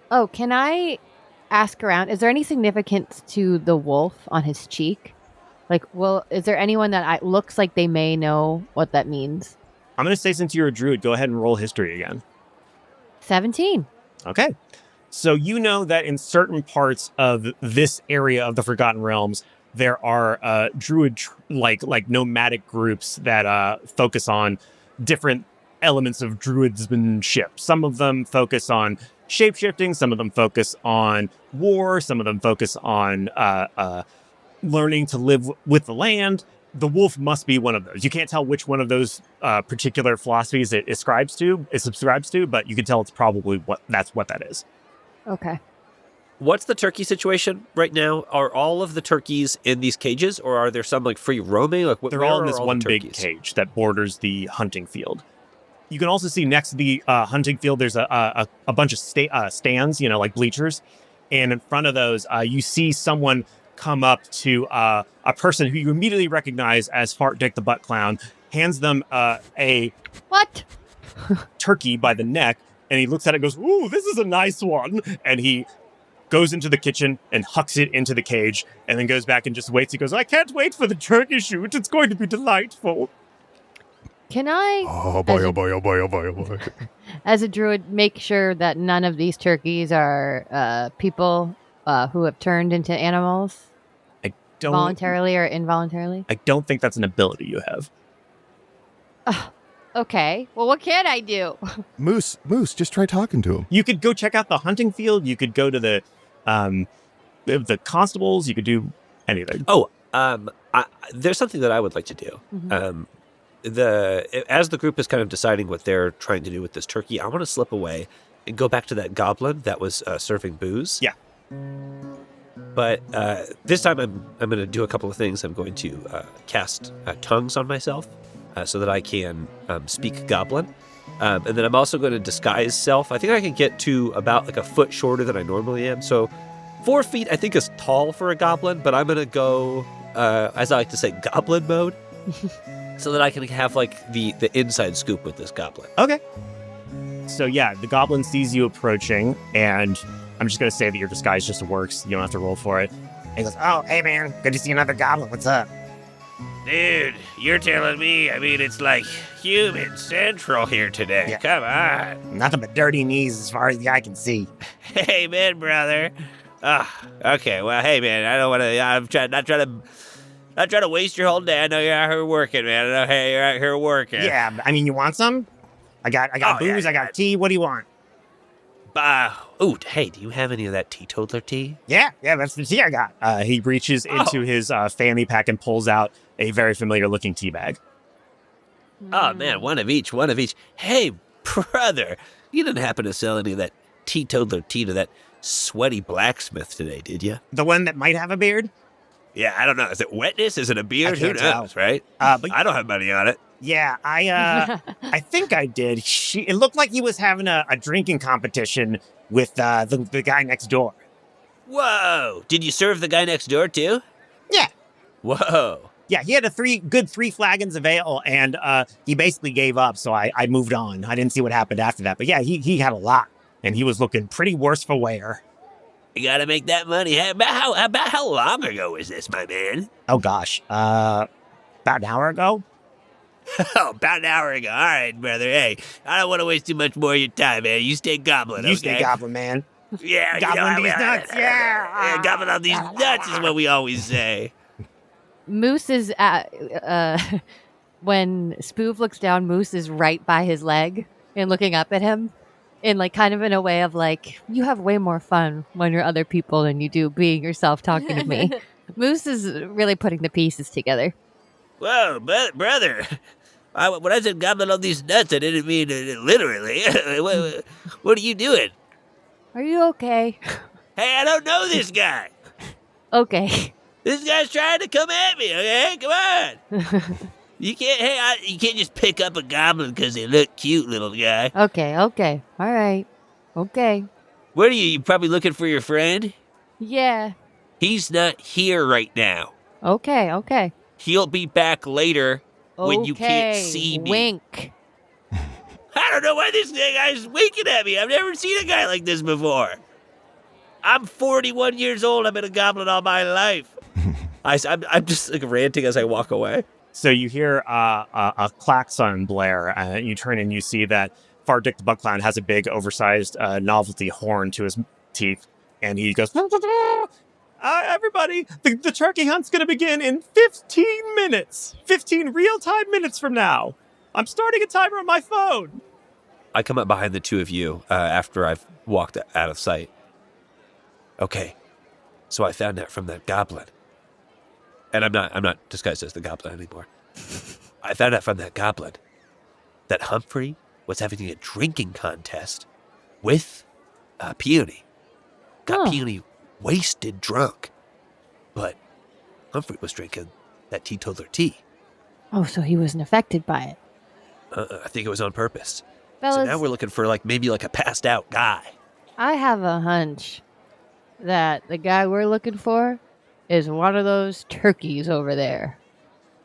S2: Oh, can I ask around? Is there any significance to the wolf on his cheek? Like, well, is there anyone that looks like they may know what that means?
S1: I'm going to say, since you're a druid, go ahead and roll history again.
S2: 17.
S1: Okay. So you know that in certain parts of this area of the Forgotten Realms, there are druid like nomadic groups that focus on different elements of druidsmanship. Some of them focus on shape-shifting, some of them focus on war, some of them focus on learning to live with the land. The wolf must be one of those. You can't tell which one of those particular philosophies it subscribes to, but you can tell it's probably what that is.
S2: Okay.
S6: What's the turkey situation right now? Are all of the turkeys in these cages, or are there some like free roaming? Like
S1: they're all in this one big cage that borders the hunting field. You can also see next to the hunting field, there's a bunch of stands, like bleachers. And in front of those, you see someone come up to a person who you immediately recognize as Fart Dick the Butt Clown, hands them a
S2: What?
S1: turkey by the neck, and he looks at it and goes, "Ooh, this is a nice one." And he goes into the kitchen and hucks it into the cage, and then goes back and just waits. He goes, "I can't wait for the turkey shoot. It's going to be delightful."
S2: Can I,
S5: Oh boy, oh boy, oh boy, oh boy, oh boy.
S2: as a druid, make sure that none of these turkeys are people who have turned into animals voluntarily or involuntarily?
S1: I don't think that's an ability you have.
S2: Okay. Well, what can I do?
S5: Moose, just try talking to him.
S1: You could go check out the hunting field. You could go to the constables. You could do anything.
S6: Oh, there's something that I would like to do.
S2: Mm-hmm.
S6: As the group is kind of deciding what they're trying to do with this turkey, I want to slip away and go back to that goblin that was serving booze.
S1: Yeah.
S6: But this time I'm going to do a couple of things. I'm going to cast tongues on myself so that I can speak goblin. And then I'm also going to disguise self. I think I can get to about like a foot shorter than I normally am. So 4 feet I think is tall for a goblin, but I'm going to go, as I like to say, goblin mode. So that I can have like the inside scoop with this goblin.
S1: Okay. So yeah, the goblin sees you approaching, and I'm just going to say that your disguise just works. You don't have to roll for it.
S8: He goes, "Oh, hey man, good to see another goblin. What's up?"
S9: Dude, you're telling me, I mean, it's like human central here today.
S8: Yeah.
S9: Come on.
S8: Nothing but dirty knees as far as the eye can see.
S9: Amen, brother. Okay, well, hey, man, I don't want to, I'm not trying to waste your whole day. I know you're out here working, man. I know, hey, you're out here working.
S8: Yeah, I mean, you want some? I got booze,
S9: yeah,
S8: I got tea. What do you want?
S6: Hey, do you have any of that teetotaler tea?
S8: Yeah, that's the tea I got.
S1: He reaches into his fanny pack and pulls out a very familiar-looking tea bag.
S6: Oh, man, one of each. Hey, brother, you didn't happen to sell any of that teetotaler tea to that sweaty blacksmith today, did you?
S8: The one that might have a beard?
S6: Yeah, I don't know. Is it wetness? Is it a beard? Who
S8: can't
S6: knows,
S8: tell.
S6: right?
S8: But
S6: I don't have money on it.
S8: yeah, I think I did. It looked like he was having a drinking competition with the guy next door.
S6: Whoa! Did you serve the guy next door, too?
S8: Yeah.
S6: Whoa.
S8: Yeah, he had three flagons of ale, and he basically gave up, so I moved on. I didn't see what happened after that. But yeah, he had a lot, and he was looking pretty worse for wear.
S6: You gotta make that money. About how long ago was this, my man?
S8: Oh, gosh. About an hour ago?
S6: Oh, about an hour ago. All right, brother. Hey, I don't want to waste too much more of your time, man. You stay goblin, okay?
S8: You stay goblin, man.
S6: Yeah.
S8: Goblin these nuts, yeah.
S6: Goblin on these nuts is what we always say.
S2: Moose is when Spoov looks down, Moose is right by his leg and looking up at him in like kind of in a way of like, you have way more fun when you're other people than you do being yourself talking to me. Moose is really putting the pieces together.
S6: Whoa, brother. When I said goblin on these nuts, I didn't mean literally. What are you doing?
S2: Are you okay?
S6: Hey, I don't know this guy.
S2: Okay.
S6: This guy's trying to come at me, okay? Come on. You can't just pick up a goblin because they look cute, little guy.
S2: Okay. All right. Okay.
S6: Where are you? You probably looking for your friend?
S2: Yeah.
S6: He's not here right now.
S2: Okay.
S6: He'll be back later when you can't see me.
S2: Wink.
S6: I don't know why this guy's winking at me. I've never seen a guy like this before. I'm 41 years old. I've been a goblin all my life. I'm just like ranting as I walk away.
S1: So you hear a klaxon blare, and you turn and you see that Fart Dick the Butt Clown has a big, oversized novelty horn to his teeth, and he goes, everybody, the turkey hunt's going to begin in 15 minutes. 15 real-time minutes from now. I'm starting a timer on my phone.
S6: I come up behind the two of you after I've walked out of sight. Okay, so I found out from that goblin. And I'm not disguised as the goblin anymore. I found out from that goblin that Humphrey was having a drinking contest with Peony. Got Peony wasted drunk. But Humphrey was drinking that teetotaler tea.
S2: Oh, so he wasn't affected by it.
S6: I think it was on purpose.
S2: Fellas,
S6: So now we're looking for maybe a passed out guy.
S2: I have a hunch that the guy we're looking for is one of those turkeys over there.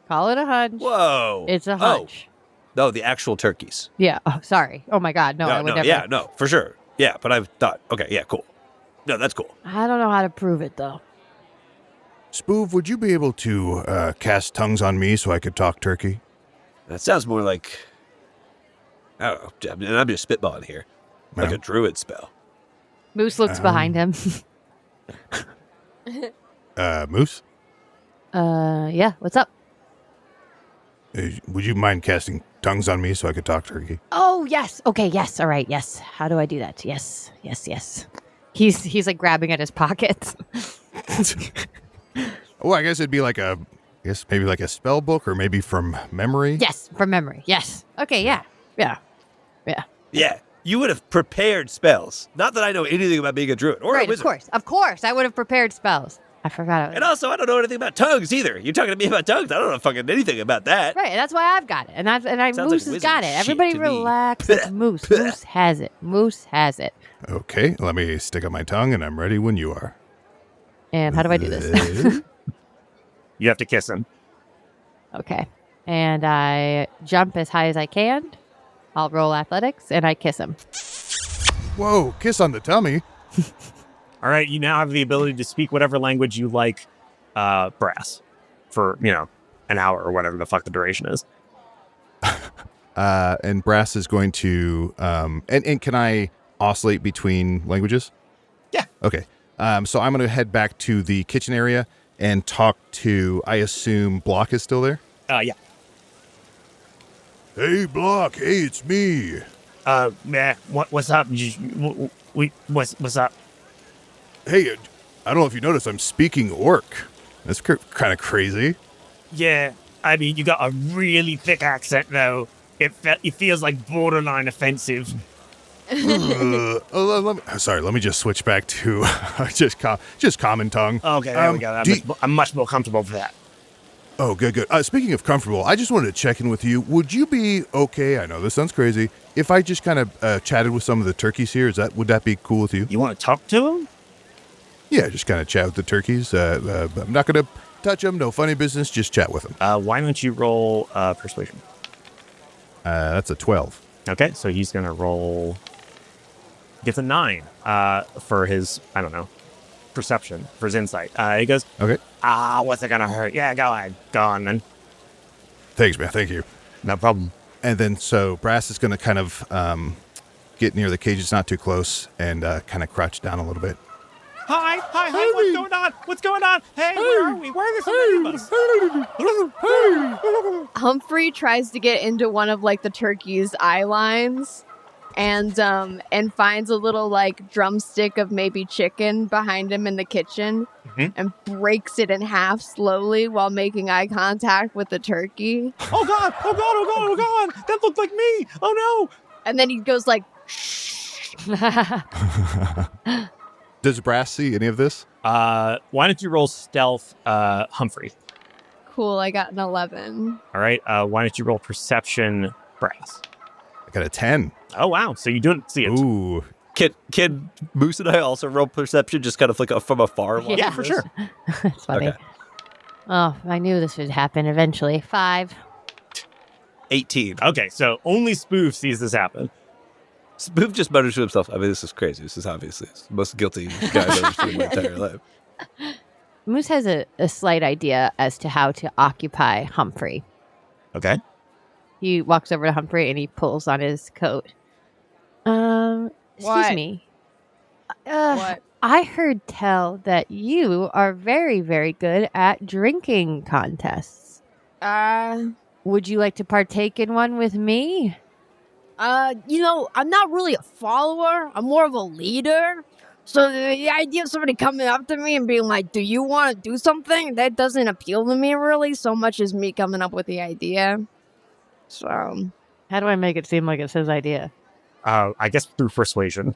S2: Call it a hunch.
S6: Whoa.
S2: It's a hunch.
S6: No, the actual turkeys.
S2: Yeah. Oh, sorry. Oh my God. No, I would never.
S6: Yeah, no, for sure. Yeah, but I've thought, okay, yeah, cool. No, that's cool.
S2: I don't know how to prove it though.
S5: Spoov, would you be able to cast tongues on me so I could talk turkey?
S6: That sounds more like, I don't know, and I'm just spitballing here, like a druid spell.
S2: Moose looks behind him.
S5: Moose?
S2: Yeah. What's up?
S5: Would you mind casting tongues on me so I could talk turkey?
S2: Oh, yes. Okay, yes. All right, yes. How do I do that? Yes. He's like grabbing at his pockets.
S5: Oh, I guess it'd be like maybe like a spell book or maybe from memory.
S2: Yes, from memory. Yes. Okay, yeah.
S6: Yeah, you would have prepared spells. Not that I know anything about being a druid or a
S2: Right,
S6: wizard.
S2: of course. I would have prepared spells. I forgot.
S6: And also, I don't know anything about tongues either. You're talking to me about tongues. I don't know fucking anything about that.
S2: Right, that's why I've got it. And
S6: Sounds
S2: Moose
S6: like
S2: has
S6: wizard
S2: got it.
S6: shit
S2: Everybody
S6: to me.
S2: relax. It's Moose. Moose has it. Moose has it.
S5: Okay, let me stick out my tongue and I'm ready when you are.
S2: And how do I do this?
S1: You have to kiss him.
S2: Okay. And I jump as high as I can. I'll roll athletics and I kiss him.
S5: Whoa, kiss on the tummy.
S1: All right, you now have the ability to speak whatever language you like, Brass, for, an hour or whatever the fuck the duration is.
S5: And Brass is going to, and can I oscillate between languages?
S1: Yeah.
S5: Okay. So I'm going to head back to the kitchen area and talk to, I assume Block is still there?
S1: Yeah.
S5: Hey, Block. Hey, it's me.
S1: What's up? What's up?
S5: Hey, I don't know if you noticed, I'm speaking orc. That's kind of crazy.
S1: Yeah, I mean, you got a really thick accent, though. It feels like borderline offensive.
S5: Let me just switch back to just common tongue.
S1: Okay, there we go. I'm much more comfortable for that.
S5: Oh, good. Speaking of comfortable, I just wanted to check in with you. Would you be okay? I know this sounds crazy. If I just kind of chatted with some of the turkeys here, would that be cool with you?
S1: You want to talk to him?
S5: Yeah, just kind of chat with the turkeys. I'm not going to touch them. No funny business. Just chat with them.
S1: Why don't you roll persuasion?
S5: That's a 12.
S1: Okay, so he's going to roll. Gets a 9 for his, perception, for his insight. He goes,
S5: Okay.
S1: What's it going to hurt? Yeah, go ahead. Go on, then.
S5: Thanks, man. Thank you.
S1: No problem.
S5: And then so Brass is going to kind of get near the cages, not too close, and kind of crouch down a little bit.
S1: Hi, what's going on? Hey, where are we? Where are the some of us?
S7: Humphrey tries to get into one of like the turkey's eye lines and finds a little like drumstick of maybe chicken behind him in the kitchen and breaks it in half slowly while making eye contact with the turkey.
S1: Oh God, that looked like me. Oh no.
S7: And then he goes like
S5: Does Brass see any of this?
S1: Why don't you roll stealth, Humphrey?
S7: Cool, I got an 11.
S1: All right. Why don't you roll perception, Brass?
S5: I got a 10.
S1: Oh wow! So you don't see it.
S5: Ooh.
S6: Can Moose and I also roll perception, just kind of like from afar?
S2: Yeah,
S1: for sure.
S2: That's funny.
S6: Okay.
S2: Oh, I knew this would happen eventually. 5.
S6: 18.
S1: Okay, so only Spoof sees this happen.
S6: Spoof just mutters to himself, I mean, this is crazy. This is obviously the most guilty guy I've ever seen in my entire life.
S2: Moose has a slight idea as to how to occupy Humphrey.
S1: Okay.
S2: He walks over to Humphrey and he pulls on his coat. Excuse
S7: What?
S2: me.
S7: What?
S2: I heard tell that you are very, very good at drinking contests. Would you like to partake in one with me?
S7: I'm not really a follower. I'm more of a leader. So the idea of somebody coming up to me and being like, do you want to do something? That doesn't appeal to me really so much as me coming up with the idea. So.
S2: How do I make it seem like it's his idea?
S1: I guess through persuasion.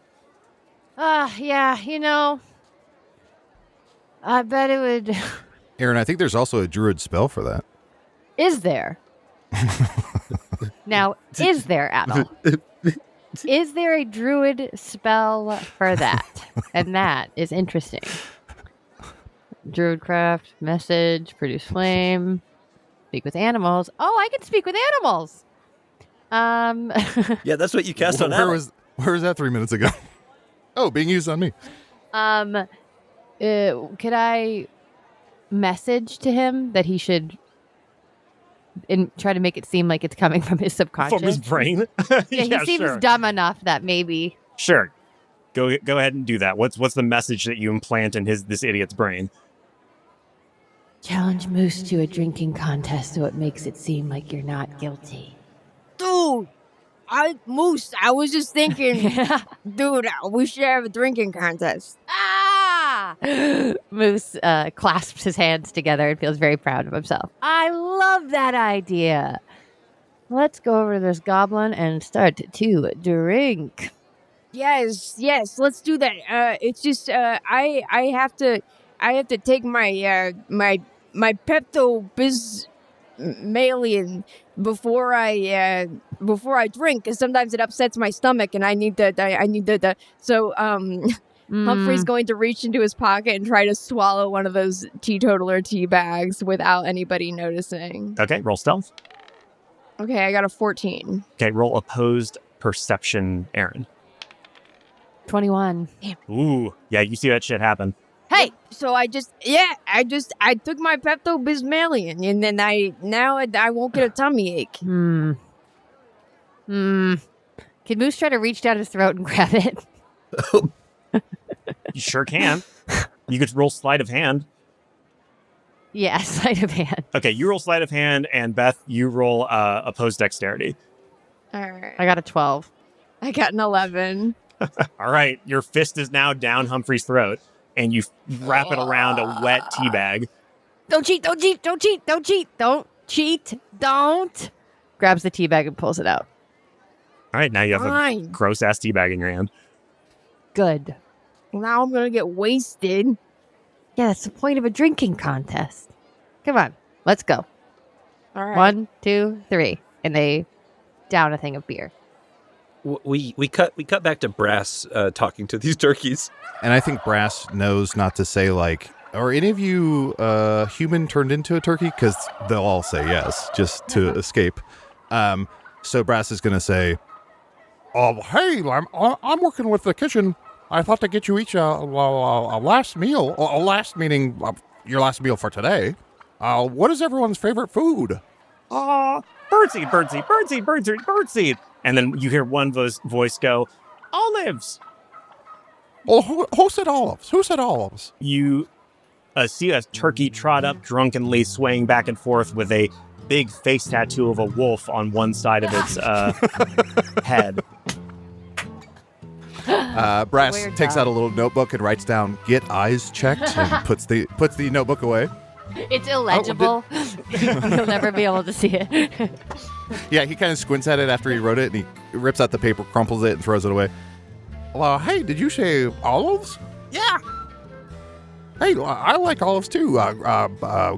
S2: Yeah, I bet it would.
S5: Erin, I think there's also a druid spell for that.
S2: Is there? Now, is there, Adal? Is there a druid spell for that? And that is interesting. Druidcraft, message, produce flame, speak with animals. Oh, I can speak with animals.
S6: Yeah, that's what you cast on
S5: Where
S6: Adal.
S5: was that 3 minutes ago? Oh, being used on me.
S2: Could I message to him that he should try to make it seem like it's coming from his subconscious?
S1: From his brain?
S2: Yeah, he seems
S1: sure.
S2: dumb enough that maybe.
S1: Sure. Go ahead and do that. What's the message that you implant in this idiot's brain?
S2: Challenge Moose to a drinking contest so it makes it seem like you're not guilty.
S7: Dude, Moose, I was just thinking, dude, we should have a drinking contest.
S2: Ah! Moose clasps his hands together and feels very proud of himself. I love that idea. Let's go over to this goblin and start to drink.
S7: Yes, let's do that. It's just I have to take my my Pepto Bismalian before I drink, because sometimes it upsets my stomach and I need the so Humphrey's going to reach into his pocket and try to swallow one of those teetotaler tea bags without anybody noticing.
S1: Okay, roll stealth.
S7: Okay, I got a 14.
S1: Okay, roll opposed perception, Erin.
S2: 21.
S1: Ooh, yeah, you see that shit happen.
S2: Hey!
S7: So I took my Pepto Bismalian, and then I won't get a tummy ache.
S2: Can Moose try to reach down his throat and grab it?
S1: You sure can. You could roll sleight of hand.
S2: Yeah, sleight of hand.
S1: Okay, you roll sleight of hand, and Beth, you roll opposed dexterity.
S7: All right.
S2: I got a 12.
S7: I got an 11.
S1: All right, your fist is now down Humphrey's throat, and you wrap it around a wet tea bag.
S2: Don't cheat, don't cheat, don't cheat, don't cheat, don't cheat, don't. Grabs the tea bag and pulls it out.
S1: All right, now you have a
S7: Fine.
S1: gross-ass tea bag in your hand.
S2: Good.
S7: Now I'm gonna get wasted.
S2: Yeah, that's the point of a drinking contest. Come on, let's go.
S7: All right.
S2: 1, 2, 3. And they down a thing of beer.
S6: We cut back to Brass talking to these turkeys.
S5: And I think Brass knows not to say, like, are any of you human turned into a turkey? Because they'll all say yes, just to escape. So Brass is going to say, hey, I'm working with the kitchen. I thought to get you each a last meal. A last meaning your last meal for today. What is everyone's favorite food?
S1: Birdseed, birdseed, birdseed, birdseed, birdseed. And then you hear one voice go, olives.
S5: Well, who said olives? Who said olives?
S1: You see a turkey trot up drunkenly, swaying back and forth with a big face tattoo of a wolf on one side of its head.
S5: Brass
S2: Weird
S5: takes
S2: job.
S5: out a little notebook and writes down, get eyes checked, and puts the notebook away.
S2: It's illegible. You'll never be able to see it.
S5: Yeah, he kind of squints at it after he wrote it, and he rips out the paper, crumples it, and throws it away. Hey, did you say olives?
S9: Yeah.
S5: Hey, I like olives too.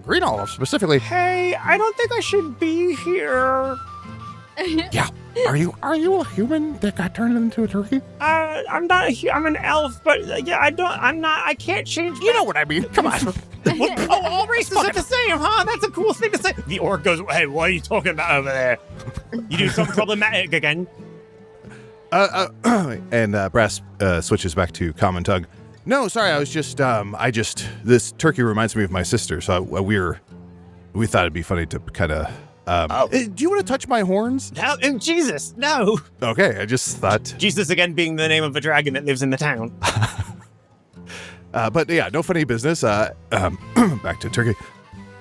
S5: Green olives specifically.
S1: Hey, I don't think I should be here.
S5: Yeah. Are you a human that got turned into a turkey?
S1: I'm not. I'm an elf, but yeah, I can't change.
S5: You know what I mean. Come on.
S1: All races are the same, huh? That's a cool thing to say. The orc goes, hey, what are you talking about over there? You do something problematic again.
S5: And Brass switches back to common tongue. No, sorry, I was just, this turkey reminds me of my sister, so we thought it'd be funny to kind of, do you want to touch my horns?
S1: No, Jesus, no.
S5: Okay, I just thought.
S1: Jesus again being the name of a dragon that lives in the town.
S5: But yeah, no funny business. Back to turkey.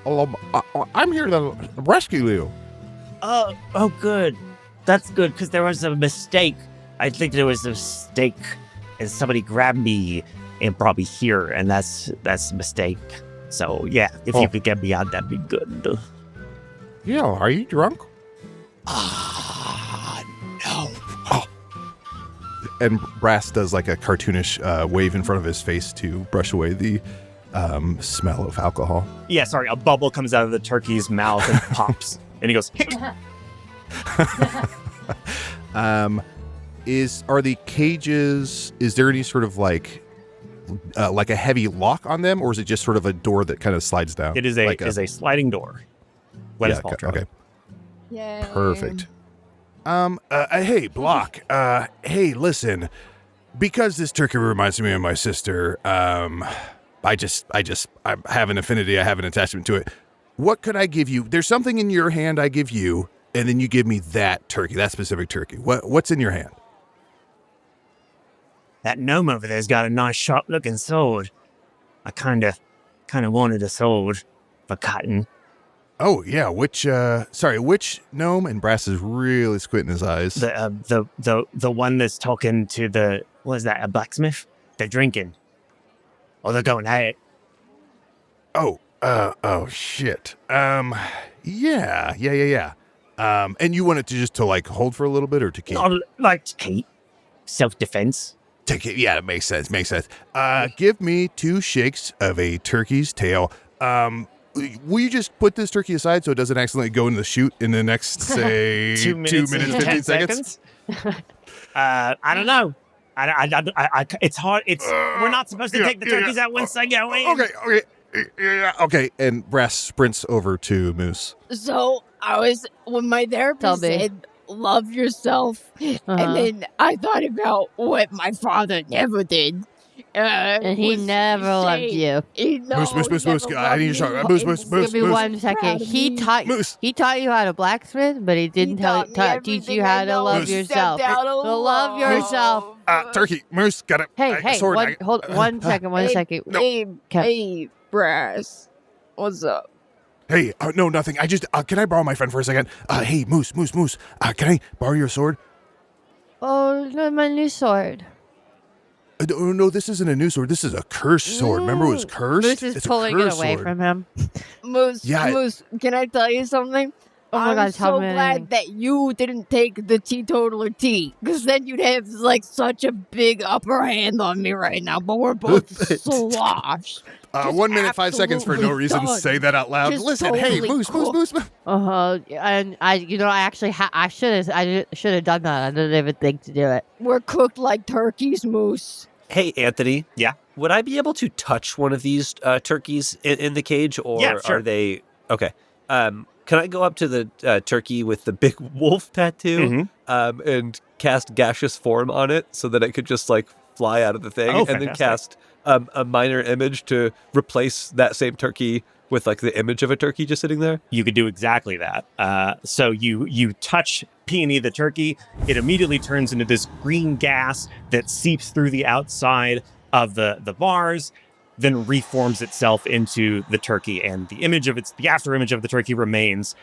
S5: I'm here to rescue you.
S8: Oh, good. That's good, because there was a mistake. I think there was a mistake, and somebody grabbed me and brought me here, and that's a mistake. So, yeah, if you could get me out, that'd be good.
S5: Yeah, are you drunk?
S8: No.
S5: And Brass does like a cartoonish wave in front of his face to brush away the smell of alcohol.
S1: Yeah, sorry, a bubble comes out of the turkey's mouth and pops, and he goes,
S5: Are the cages, is there any sort of like like a heavy lock on them, or is it just sort of a door that kind of slides down?
S1: It is a sliding door. What is called?
S5: Okay.
S7: Yay.
S5: Perfect. Hey, Block. Hey, listen. Because this turkey reminds me of my sister, I have an affinity, I have an attachment to it. What could I give you? There's something in your hand I give you, and then you give me that turkey, that specific turkey. What's in your hand?
S8: That gnome over there's got a nice sharp-looking sword. I kind of wanted a sword for cutting.
S5: Oh, yeah, which gnome? And Brass is really squinting his eyes.
S8: The one that's talking to the, what is that, a blacksmith? They're drinking. Or they're going at it.
S5: Oh, shit. Yeah. And you want it to like hold for a little bit or to keep?
S8: I'd like to keep. Self-defense.
S5: Take it. Yeah, it makes sense. Give me 2 shakes of a turkey's tail. Will you just put this turkey aside so it doesn't accidentally go into the chute in the next, say, 2 minutes, 15 seconds?
S8: I don't know. It's hard. We're not supposed to take the turkeys out once they go in.
S5: Okay. Yeah, okay. And Brass sprints over to Moose.
S7: So when my therapist said, love yourself, and then I thought about what my father never did.
S2: And he never loved you.
S5: Moose. I need your shot. Moose.
S2: Give me 1 second. He taught you how to blacksmith, but he didn't teach you how to love yourself. So love yourself.
S5: Turkey. Moose. Got it.
S2: Hey.
S5: Sword.
S2: Hold 1 second. 1 second.
S7: Hey, Brass. What's up?
S5: Hey, no, nothing. I just, can I borrow my friend for a second? Hey, Moose. Can I borrow your sword?
S2: Oh, no, my new sword.
S5: No, this isn't a new sword. This is a cursed sword. Remember it was cursed?
S2: Moose is pulling it away from him.
S7: Moose, can I tell you something?
S2: Oh my God,
S7: I'm so glad that you didn't take the teetotaler tea, because then you'd have such a big upper hand on me right now. But we're both sloshed.
S5: 1 minute, 5 seconds for no reason.
S7: Done.
S5: Say that out loud.
S7: Just
S5: Listen,
S7: totally
S5: hey, Moose.
S2: And I should have done that. I didn't even think to do it.
S7: We're cooked like turkeys, Moose.
S6: Hey, Anthony.
S1: Yeah?
S6: Would I be able to touch one of these turkeys in the cage, or
S1: Yeah, sure.
S6: are they... Okay. Can I go up to the turkey with the big wolf tattoo and cast gaseous form on it so that it could just, like, fly out of the thing? And then cast a minor image to replace that same turkey with, like, the image of a turkey just sitting there?
S1: You could do exactly that. So you touch Peony the turkey, it immediately turns into this green gas that seeps through the outside of the bars, then reforms itself into the turkey, and the after image of the turkey remains.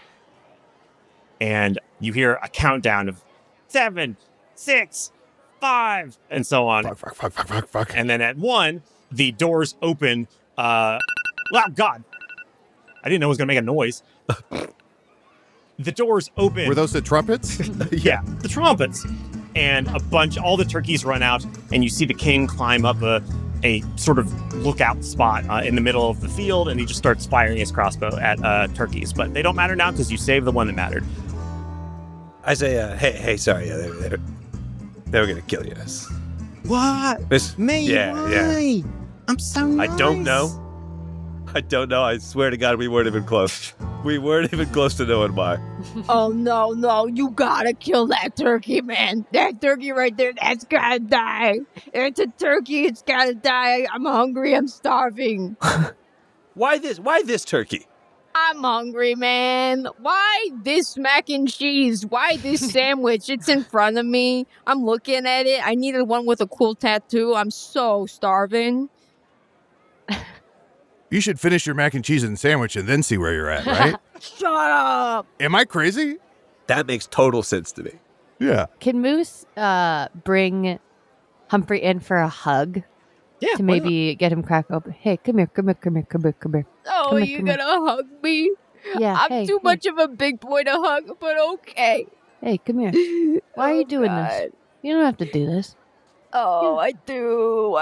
S1: And you hear a countdown of 7, 6, 5, and so on.
S5: Fuck.
S1: And then at 1, the doors open. Oh, God. I didn't know it was going to make a noise. The doors open.
S5: Were those the trumpets?
S1: Yeah, the trumpets. And all the turkeys run out, and you see the king climb up a sort of lookout spot in the middle of the field, and he just starts firing his crossbow at turkeys. But they don't matter now because you saved the one that mattered.
S6: I say, hey, sorry, they were going to kill you.
S8: What? Me?
S6: Yeah.
S8: Why? I'm so nice.
S6: I don't know. I swear to God, we weren't even close. We weren't even close to knowing why.
S7: Oh, no. You gotta kill that turkey, man. That turkey right there, that's gotta die. It's a turkey, it's gotta die. I'm hungry, I'm starving.
S6: Why this turkey?
S7: I'm hungry, man. Why this mac and cheese? Why this sandwich? It's in front of me. I'm looking at it. I needed one with a cool tattoo. I'm so starving.
S5: You should finish your mac and cheese and sandwich and then see where you're at, right?
S7: Shut up.
S5: Am I crazy?
S6: That makes total sense to me.
S5: Yeah.
S2: Can Moose bring Humphrey in for a hug?
S1: Yeah.
S2: To maybe get him crack open. Hey, come here.
S7: Oh,
S2: Come
S7: you
S2: here.
S7: gonna hug me?
S2: Yeah.
S7: I'm too much of a big boy to hug, but okay.
S2: Hey, come here. Why are you doing this? You don't have to do this.
S7: Oh, I do.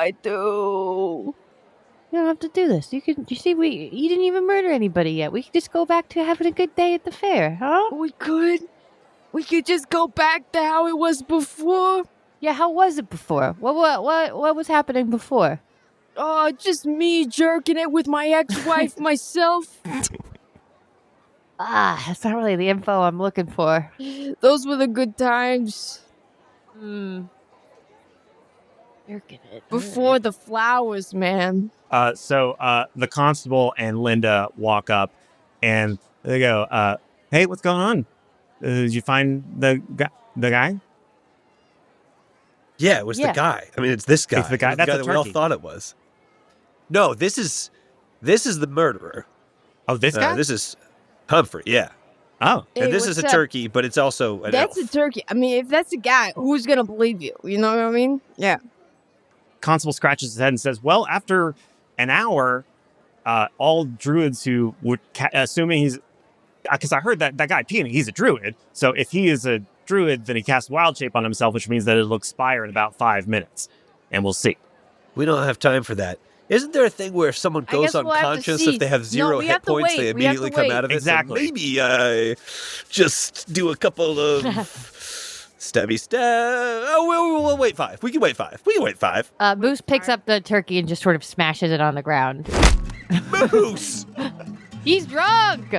S2: You don't have to do this. You didn't even murder anybody yet. We could just go back to having a good day at the fair, huh?
S7: We could just go back to how it was before.
S2: Yeah, how was it before? What was happening before?
S7: Oh, just me jerking it with my ex-wife myself.
S2: That's not really the info I'm looking for.
S7: Those were the good times.
S2: You're gonna
S7: Before the flowers, man.
S1: So the constable and Linda walk up, and they go, "Hey, what's going on? Did you find the guy?"
S6: Yeah, it was the guy. I mean, it's this guy.
S1: It's the guy.
S6: It was
S1: That's
S6: the guy
S1: the
S6: that we all
S1: turkey.
S6: thought it was. No, this is the murderer.
S1: Oh, this guy?
S6: This is Humphrey. Yeah.
S1: Oh,
S7: Hey,
S6: and this is
S7: what's
S6: a
S7: up?
S6: turkey, but it's also an
S7: That's
S6: elf.
S7: a turkey. I mean, if that's a guy, who's gonna believe you? You know what I mean? Yeah.
S1: Constable scratches his head and says, "Well, after an hour, all druids who would, assuming he's, because I heard that guy Peony, he's a druid. So if he is a druid, then he casts wild shape on himself, which means that it'll expire in about 5 minutes, and we'll see."
S6: We don't have time for that. Isn't there a thing where if someone
S7: I
S6: goes
S7: guess we'll have to
S6: unconscious,
S7: see.
S6: if they have
S7: No,
S6: zero
S7: we
S6: hit
S7: have to
S6: points,
S7: wait.
S6: they
S7: We have
S6: immediately
S7: to
S6: come
S7: wait.
S6: out of it?
S1: Exactly.
S6: So maybe I just do a couple of stabby stab. Oh, we'll wait 5. We can wait 5.
S2: Moose picks up the turkey and just sort of smashes it on the ground.
S6: Moose!
S2: He's drunk.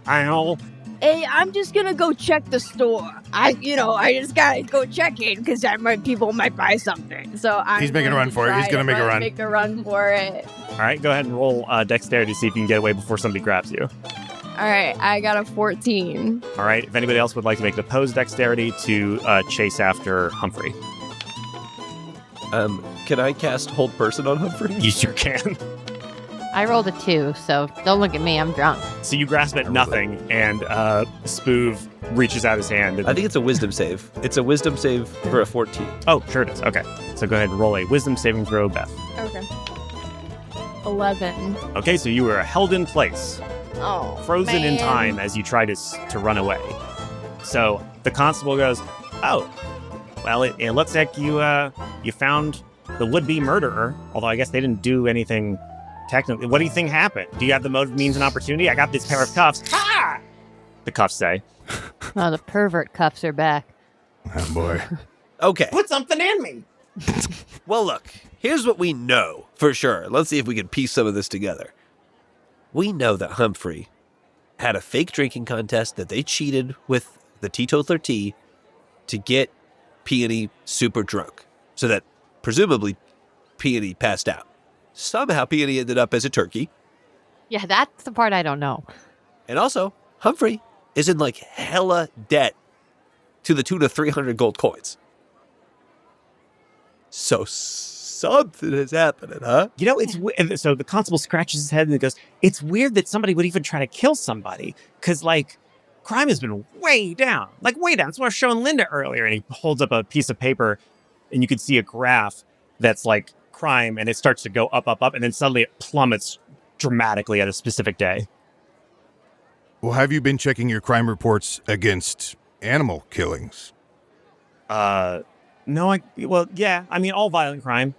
S1: Ow.
S7: Hey, I'm just gonna go check the store. I just gotta go check it because people might buy something. So
S5: He's making a run for it. He's gonna make a run.
S7: Make a run for it.
S1: All right, go ahead and roll dexterity to see if you can get away before somebody grabs you.
S7: All right, I got a 14.
S1: All right, if anybody else would like to make an opposed dexterity to chase after Humphrey.
S6: Can I cast Hold Person on Humphrey?
S1: You sure can.
S2: I rolled a 2, so don't look at me. I'm drunk.
S1: So you grasp at nothing, and Spoov reaches out his hand. And,
S6: I think it's a wisdom save. It's a wisdom save for a 14.
S1: oh, sure it is. Okay. So go ahead and roll a wisdom saving throw, Beth.
S7: Okay. 11.
S1: Okay, so you were held in place,
S7: Oh,
S1: frozen in
S7: man.
S1: time as you try to run away. So the constable goes, "Oh, well, it looks like you found the would-be murderer, although I guess they didn't do anything technically. What do you think happened? Do you have the motive, means, and opportunity? I got this pair of cuffs." Ah! The cuffs say.
S2: Oh, the pervert cuffs are back.
S5: Oh, boy.
S6: Okay.
S8: Put something in me.
S6: Well, look, here's what we know for sure. Let's see if we can piece some of this together. We know that Humphrey had a fake drinking contest that they cheated with the teetotaler tea to get Peony super drunk, so that presumably Peony passed out. Somehow Peony ended up as a turkey.
S2: Yeah, that's the part I don't know.
S6: And also, Humphrey is in like hella debt to the tune of 300 gold coins. So something is happening, huh?
S1: You know, so the constable scratches his head and goes, "It's weird that somebody would even try to kill somebody, because like crime has been way down. That's what I was showing Linda earlier." And he holds up a piece of paper, and you can see a graph that's like crime, and it starts to go up, and then suddenly it plummets dramatically at a specific day.
S5: Well, have you been checking your crime reports against animal killings?
S1: No, yeah. I mean, all violent crime.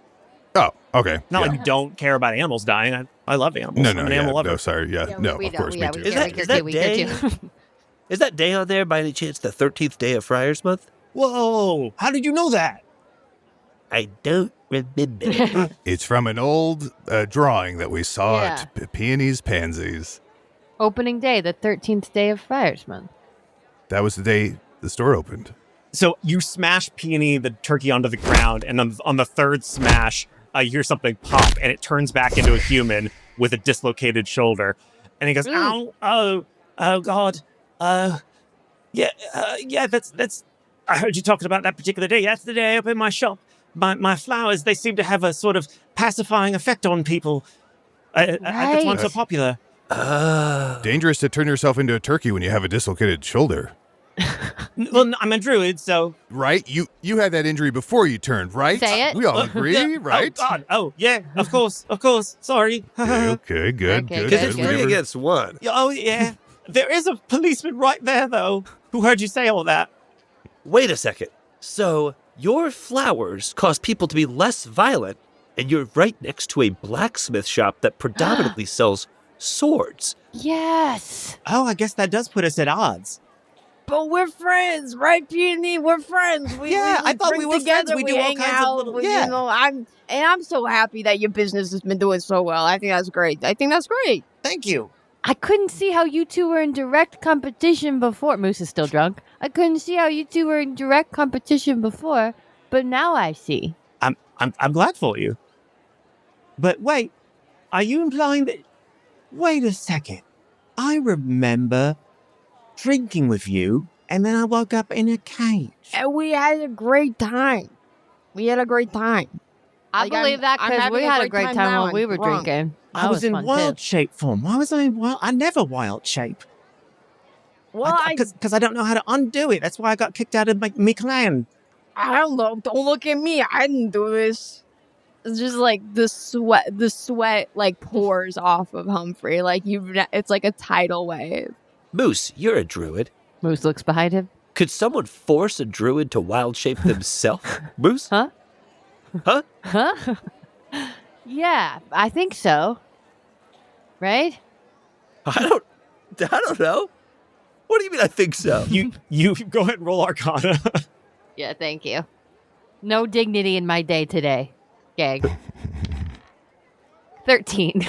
S5: Oh, okay.
S1: Not
S5: yeah.
S1: like you don't care about animals dying. I love animals.
S5: No,
S1: I'm
S5: no,
S1: an
S5: yeah,
S1: animal lover.
S5: no, sorry, yeah, no,
S2: we
S5: of
S2: don't.
S5: course,
S2: Yeah,
S5: me
S2: we
S5: too.
S2: care,
S6: Is that
S2: we care
S6: day?
S2: too.
S6: Is that day on there by any chance the 13th day of Friars Month?
S1: Whoa! How did you know that?
S6: I don't remember.
S5: It's from an old drawing that we saw
S2: Yeah.
S5: at Peony's Pansies.
S2: Opening day, the 13th day of Friars Month.
S5: That was the day the store opened.
S1: So you smash Peony, the turkey, onto the ground, and on the third smash, you hear something pop, and it turns back into a human with a dislocated shoulder. And he goes, "Ow! Oh, God! Yeah, that's. I heard you talking about that particular day. That's the day I opened my shop. My flowers, they seem to have a sort of pacifying effect on people. That's why I'm so popular."
S5: Dangerous to turn yourself into a turkey when you have a dislocated shoulder.
S1: Well, I'm a druid, so
S5: Right? You had that injury before you turned, right?
S2: Say it.
S5: We all agree, right?
S1: Oh, God. Oh, yeah. Of course. Sorry.
S5: Okay, good,
S2: Okay,
S5: good.
S6: Because it's
S5: good.
S6: 3
S5: Whatever.
S6: against 1.
S1: Oh, yeah. There is a policeman right there, though, who heard you say all that.
S6: Wait a second. So your flowers cause people to be less violent, and you're right next to a blacksmith shop that predominantly sells swords.
S2: Yes.
S1: Oh, I guess that does put us at odds.
S7: But we're friends, right, Peony? We're friends.
S1: I thought we
S7: drink
S1: were
S7: together,
S1: friends. We do all
S7: hang
S1: kinds of
S7: out.
S1: little-
S7: we-
S1: yeah.
S7: You know, I'm so happy that your business has been doing so well. I think that's great.
S1: Thank you.
S2: I couldn't see how you two were in direct competition before. Moose is still drunk. I couldn't see how you two were in direct competition before, but now I see.
S1: I'm glad for you. But wait, are you implying that... Wait a second. I remember drinking with you, and then I woke up in a cage.
S7: And we had a great time.
S2: I
S7: Like,
S2: believe that
S7: I'm
S2: because
S7: having
S2: we
S7: a
S2: had a
S7: great
S2: great
S7: time
S2: time
S7: now.
S2: when we
S7: I'm
S2: were
S7: drunk.
S2: drinking.
S1: I
S2: That
S1: was in
S2: fun,
S1: wild
S2: too.
S1: shape form. Why was I in wild? I never wild shape.
S7: Well,
S1: Because I don't know how to undo it. That's why I got kicked out of my clan.
S7: I don't know. Don't look at me. I didn't do this. It's just like the sweat like pours off of Humphrey. Like it's like a tidal wave.
S6: Moose, you're a druid.
S2: Moose looks behind him.
S6: Could someone force a druid to wild shape themselves? Moose?
S2: Huh?
S6: Huh?
S2: Huh? Yeah, I think so. Right?
S6: I don't know. What do you mean I think so?
S1: You go ahead and roll Arcana.
S2: Yeah, thank you. No dignity in my day today, gang. 13.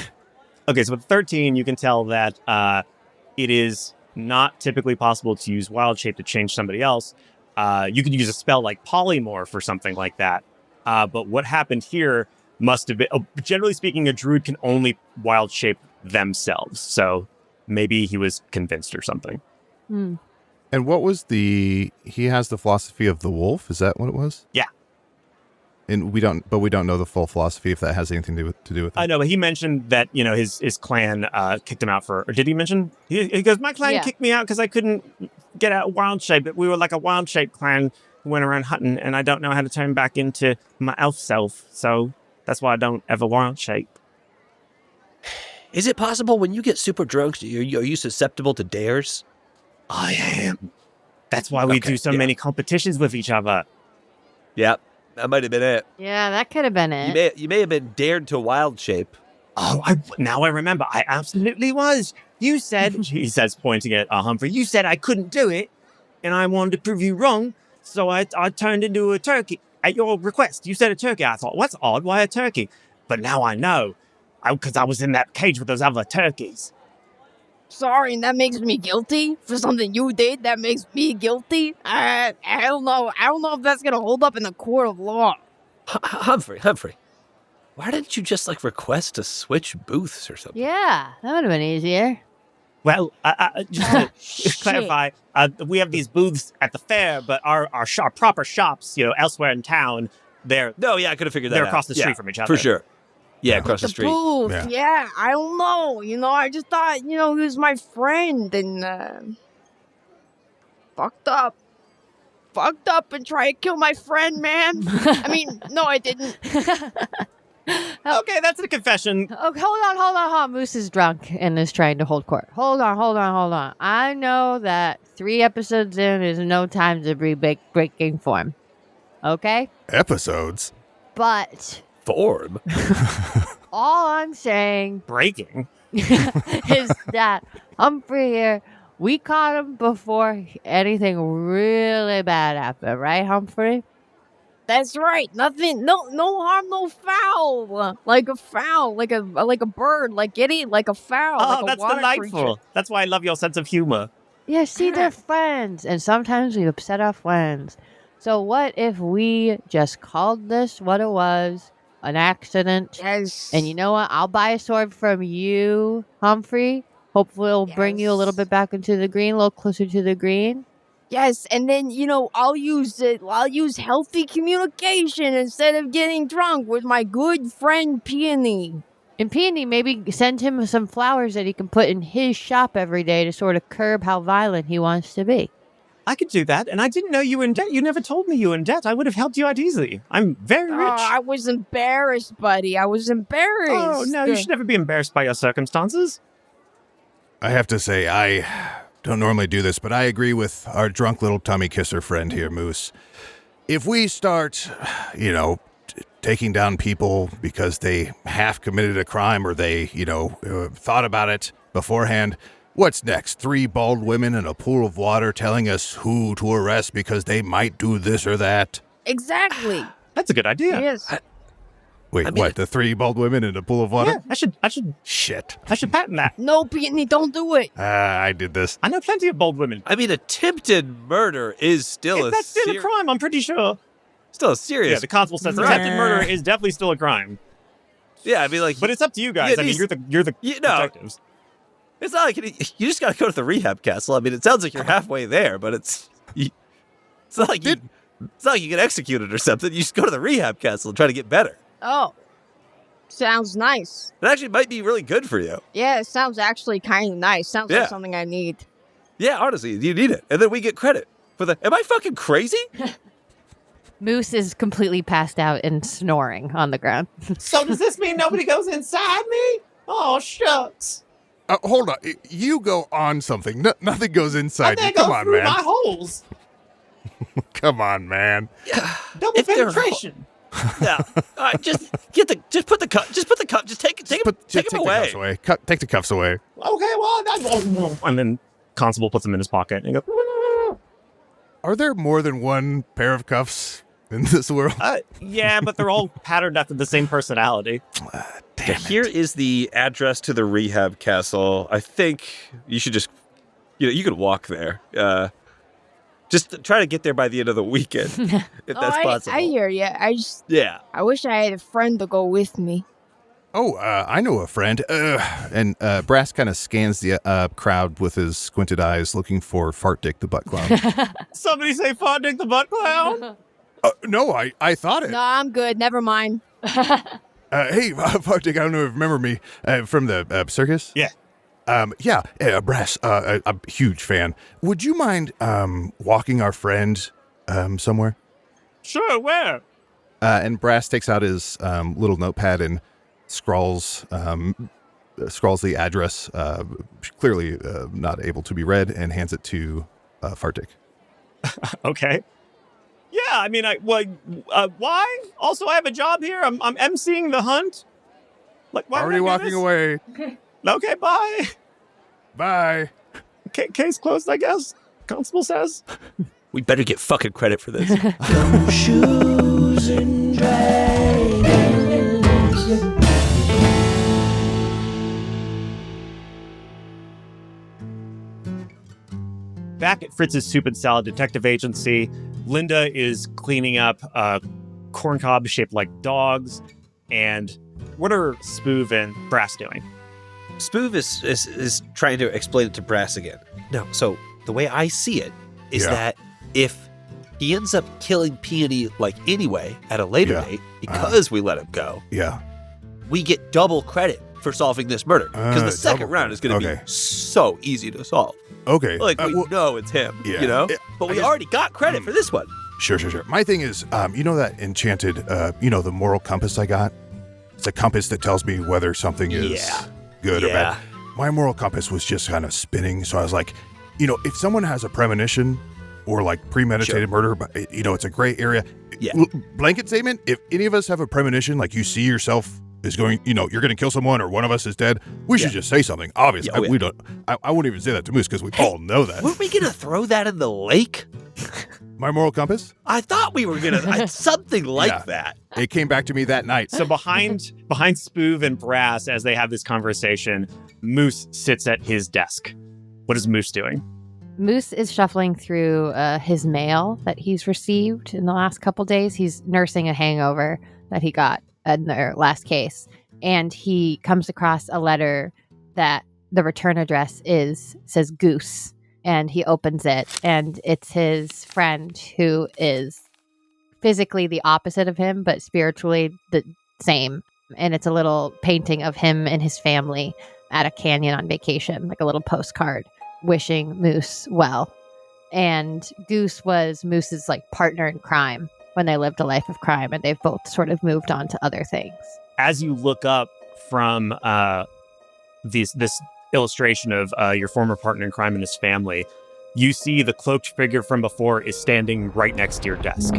S1: Okay, so with 13, you can tell that it is not typically possible to use wild shape to change somebody else. You could use a spell like polymorph or something like that. But what happened here must have been, generally speaking, a druid can only wild shape themselves. So maybe he was convinced or something.
S2: Hmm.
S5: And what was he has the philosophy of the wolf? Is that what it was?
S1: Yeah.
S5: And we don't know the full philosophy if that has anything to do with it.
S1: I know, but he mentioned that, his clan kicked him out for, or did he mention? He goes, my clan kicked me out because I couldn't get out wild shape. We were like a wild shape clan who went around hunting, and I don't know how to turn back into my elf self. So that's why I don't ever wild shape.
S6: Is it possible when you get super drunk, are you susceptible to dares?
S1: I am. That's why we do so many competitions with each other.
S6: Yep, that might have been it.
S2: Yeah, that could have been it.
S6: You may have been dared to wild shape.
S1: Oh, now I remember. I absolutely was. You said, he says, pointing at Humphrey, you said I couldn't do it, and I wanted to prove you wrong, so I turned into a turkey. At your request, you said a turkey. I thought, what's odd? Why a turkey? But now I know, because I was in that cage with those other turkeys.
S7: Sorry, and that makes me guilty for something you did. That makes me guilty. I don't know. I don't know if that's gonna hold up in the court of law.
S6: Humphrey, why didn't you just request to switch booths or something?
S2: Yeah, that would have been easier.
S1: Well, just to clarify, we have these booths at the fair, but our proper shops, elsewhere in town,
S6: I could have figured that out.
S1: They're across the street from each other.
S6: For sure. Yeah, across the street.
S7: Booth, yeah, I don't know. I just thought, he was my friend and fucked up and tried to kill my friend, man. I mean, no, I didn't.
S1: Okay, that's a confession.
S2: Oh, hold on. Moose is drunk and is trying to hold court. Hold on. I know that 3 episodes in is no time to be breaking form. Okay?
S5: Episodes?
S2: But
S6: form?
S2: all I'm saying
S1: breaking
S2: is that Humphrey here, we caught him before anything really bad happened, right, Humphrey?
S7: That's right. Nothing. No harm, no foul. Like a foul, like a bird, like a foul.
S1: Oh,
S7: like a
S1: that's
S7: water
S1: delightful.
S7: creature.
S1: That's why I love your sense of humor.
S2: Yeah, see, they're friends, and sometimes we upset our friends. So what if we just called this what it was, an accident?
S7: Yes.
S2: And you know what? I'll buy a sword from you, Humphrey. Hopefully it'll bring you a little bit back into the green, a little closer to the green.
S7: Yes, and then I'll use healthy communication instead of getting drunk with my good friend Peony.
S2: And Peony, maybe send him some flowers that he can put in his shop every day to sort of curb how violent he wants to be.
S1: I could do that, and I didn't know you were in debt. You never told me you were in debt. I would have helped you out easily. I'm very rich.
S7: Oh, I was embarrassed, buddy. I was embarrassed.
S1: Oh, no, you should never be embarrassed by your circumstances.
S5: I have to say, I don't normally do this, but I agree with our drunk little tummy kisser friend here, Moose. If we start, taking down people because they half committed a crime or they, thought about it beforehand, What's next? 3 bald women in a pool of water telling us who to arrest because they might do this or that?
S7: Exactly.
S1: That's a good idea.
S7: Yes.
S5: Wait, what? The 3 bald women in a pool of water?
S1: Yeah, I should
S5: Shit.
S1: patent that.
S7: No, Peony, don't do it.
S5: I did this.
S1: I know plenty of bold women.
S6: I mean, attempted murder is still
S1: That's still a crime, I'm pretty sure.
S6: still a serious.
S1: Yeah, the constable says attempted murder is definitely still a crime.
S6: Yeah, I mean, like,
S1: But it's up to you guys. I mean, you're the detectives.
S6: it's not like you just got to go to the rehab castle. I mean, it sounds like you're halfway there, but it's not like you get executed or something. You just go to the rehab castle and try to get better.
S7: Oh, sounds nice.
S6: It actually might be really good for you.
S7: Yeah, it sounds actually kind of nice. Sounds
S6: Yeah.
S7: like something I need.
S6: Yeah, honestly, you need it, and then we get credit for the. Am I fucking crazy?
S2: Moose is completely passed out and snoring on the ground.
S8: So does this mean nobody goes inside me? Oh, shucks.
S5: Hold on. You go on something. Nothing goes inside you.
S8: They
S5: Come
S8: go
S5: on,
S8: through
S5: man.
S8: my holes.
S5: Come on, man.
S8: Double
S6: If they're-
S8: penetration.
S6: No, just put the cup. Just take him away.
S5: The cuffs away. Take the cuffs away.
S8: Okay, well,
S1: And then constable puts them in his pocket and goes,
S5: Are there more than one pair of cuffs in this world?
S1: yeah, but they're all patterned after the same personality.
S6: Yeah, here is the address to the rehab castle. I think you should just, you could walk there. Just try to get there by the end of the weekend, if that's possible.
S7: I hear you. I wish I had a friend to go with me.
S5: Oh, I know a friend. And Brass kind of scans the crowd with his squinted eyes, looking for Fart Dick the Butt Clown.
S1: Somebody say Fart Dick the Butt Clown?
S5: No, I thought it.
S7: No, I'm good. Never mind.
S5: Hey, Fart Dick, I don't know if you remember me from the circus?
S1: Yeah.
S5: Brass, I'm a huge fan. Would you mind walking our friend somewhere?
S1: Sure, where?
S5: And Brass takes out his little notepad and scrawls the address, clearly not able to be read, and hands it to Fart Dick.
S1: Okay. Yeah, I mean, why? Also, I have a job here. I'm emceeing the hunt. Like, why
S5: Already
S1: would I do
S5: walking
S1: this?
S5: away.
S1: Okay, bye.
S5: Bye.
S1: Case closed, I guess. Constable says.
S6: We better get fucking credit for this.
S3: Shoes and dragons.
S1: Back at Fritz's Soup and Salad Detective Agency, Linda is cleaning up corn cobs shaped like dogs. And what are Spoov and Brass doing?
S6: Spoov is trying to explain it to Brass again. No, so the way I see it is that if he ends up killing Peony anyway at a later date because we let him go, we get double credit for solving this murder because the second round is going to be so easy to solve.
S5: Okay.
S6: We know it's him, but we already got credit for this one.
S5: Sure. My thing is, you know that enchanted, the moral compass I got? It's a compass that tells me whether something is good or bad. My moral compass was just kind of spinning, so I was like, if someone has a premonition or premeditated murder, but it's a gray area. Blanket statement, if any of us have a premonition, you see yourself is going, you're going to kill someone or one of us is dead, we should just say something. Obviously, we don't. I wouldn't even say that to Moose because we all know that.
S6: Weren't we going to throw that in the lake?
S5: My moral compass?
S6: I thought we were going to, something like that.
S5: It came back to me that night.
S1: So behind Spoov and Brass, as they have this conversation, Moose sits at his desk. What is Moose doing?
S2: Moose is shuffling through his mail that he's received in the last couple days. He's nursing a hangover that he got in their last case. And he comes across a letter that the return address says Goose. And he opens it, and it's his friend who is physically the opposite of him, but spiritually the same. And it's a little painting of him and his family at a canyon on vacation, like a little postcard wishing Moose well. And Goose was Moose's partner in crime when they lived a life of crime, and they've both sort of moved on to other things.
S1: As you look up from this illustration of your former partner in crime and his family, you see the cloaked figure from before is standing right next to your desk.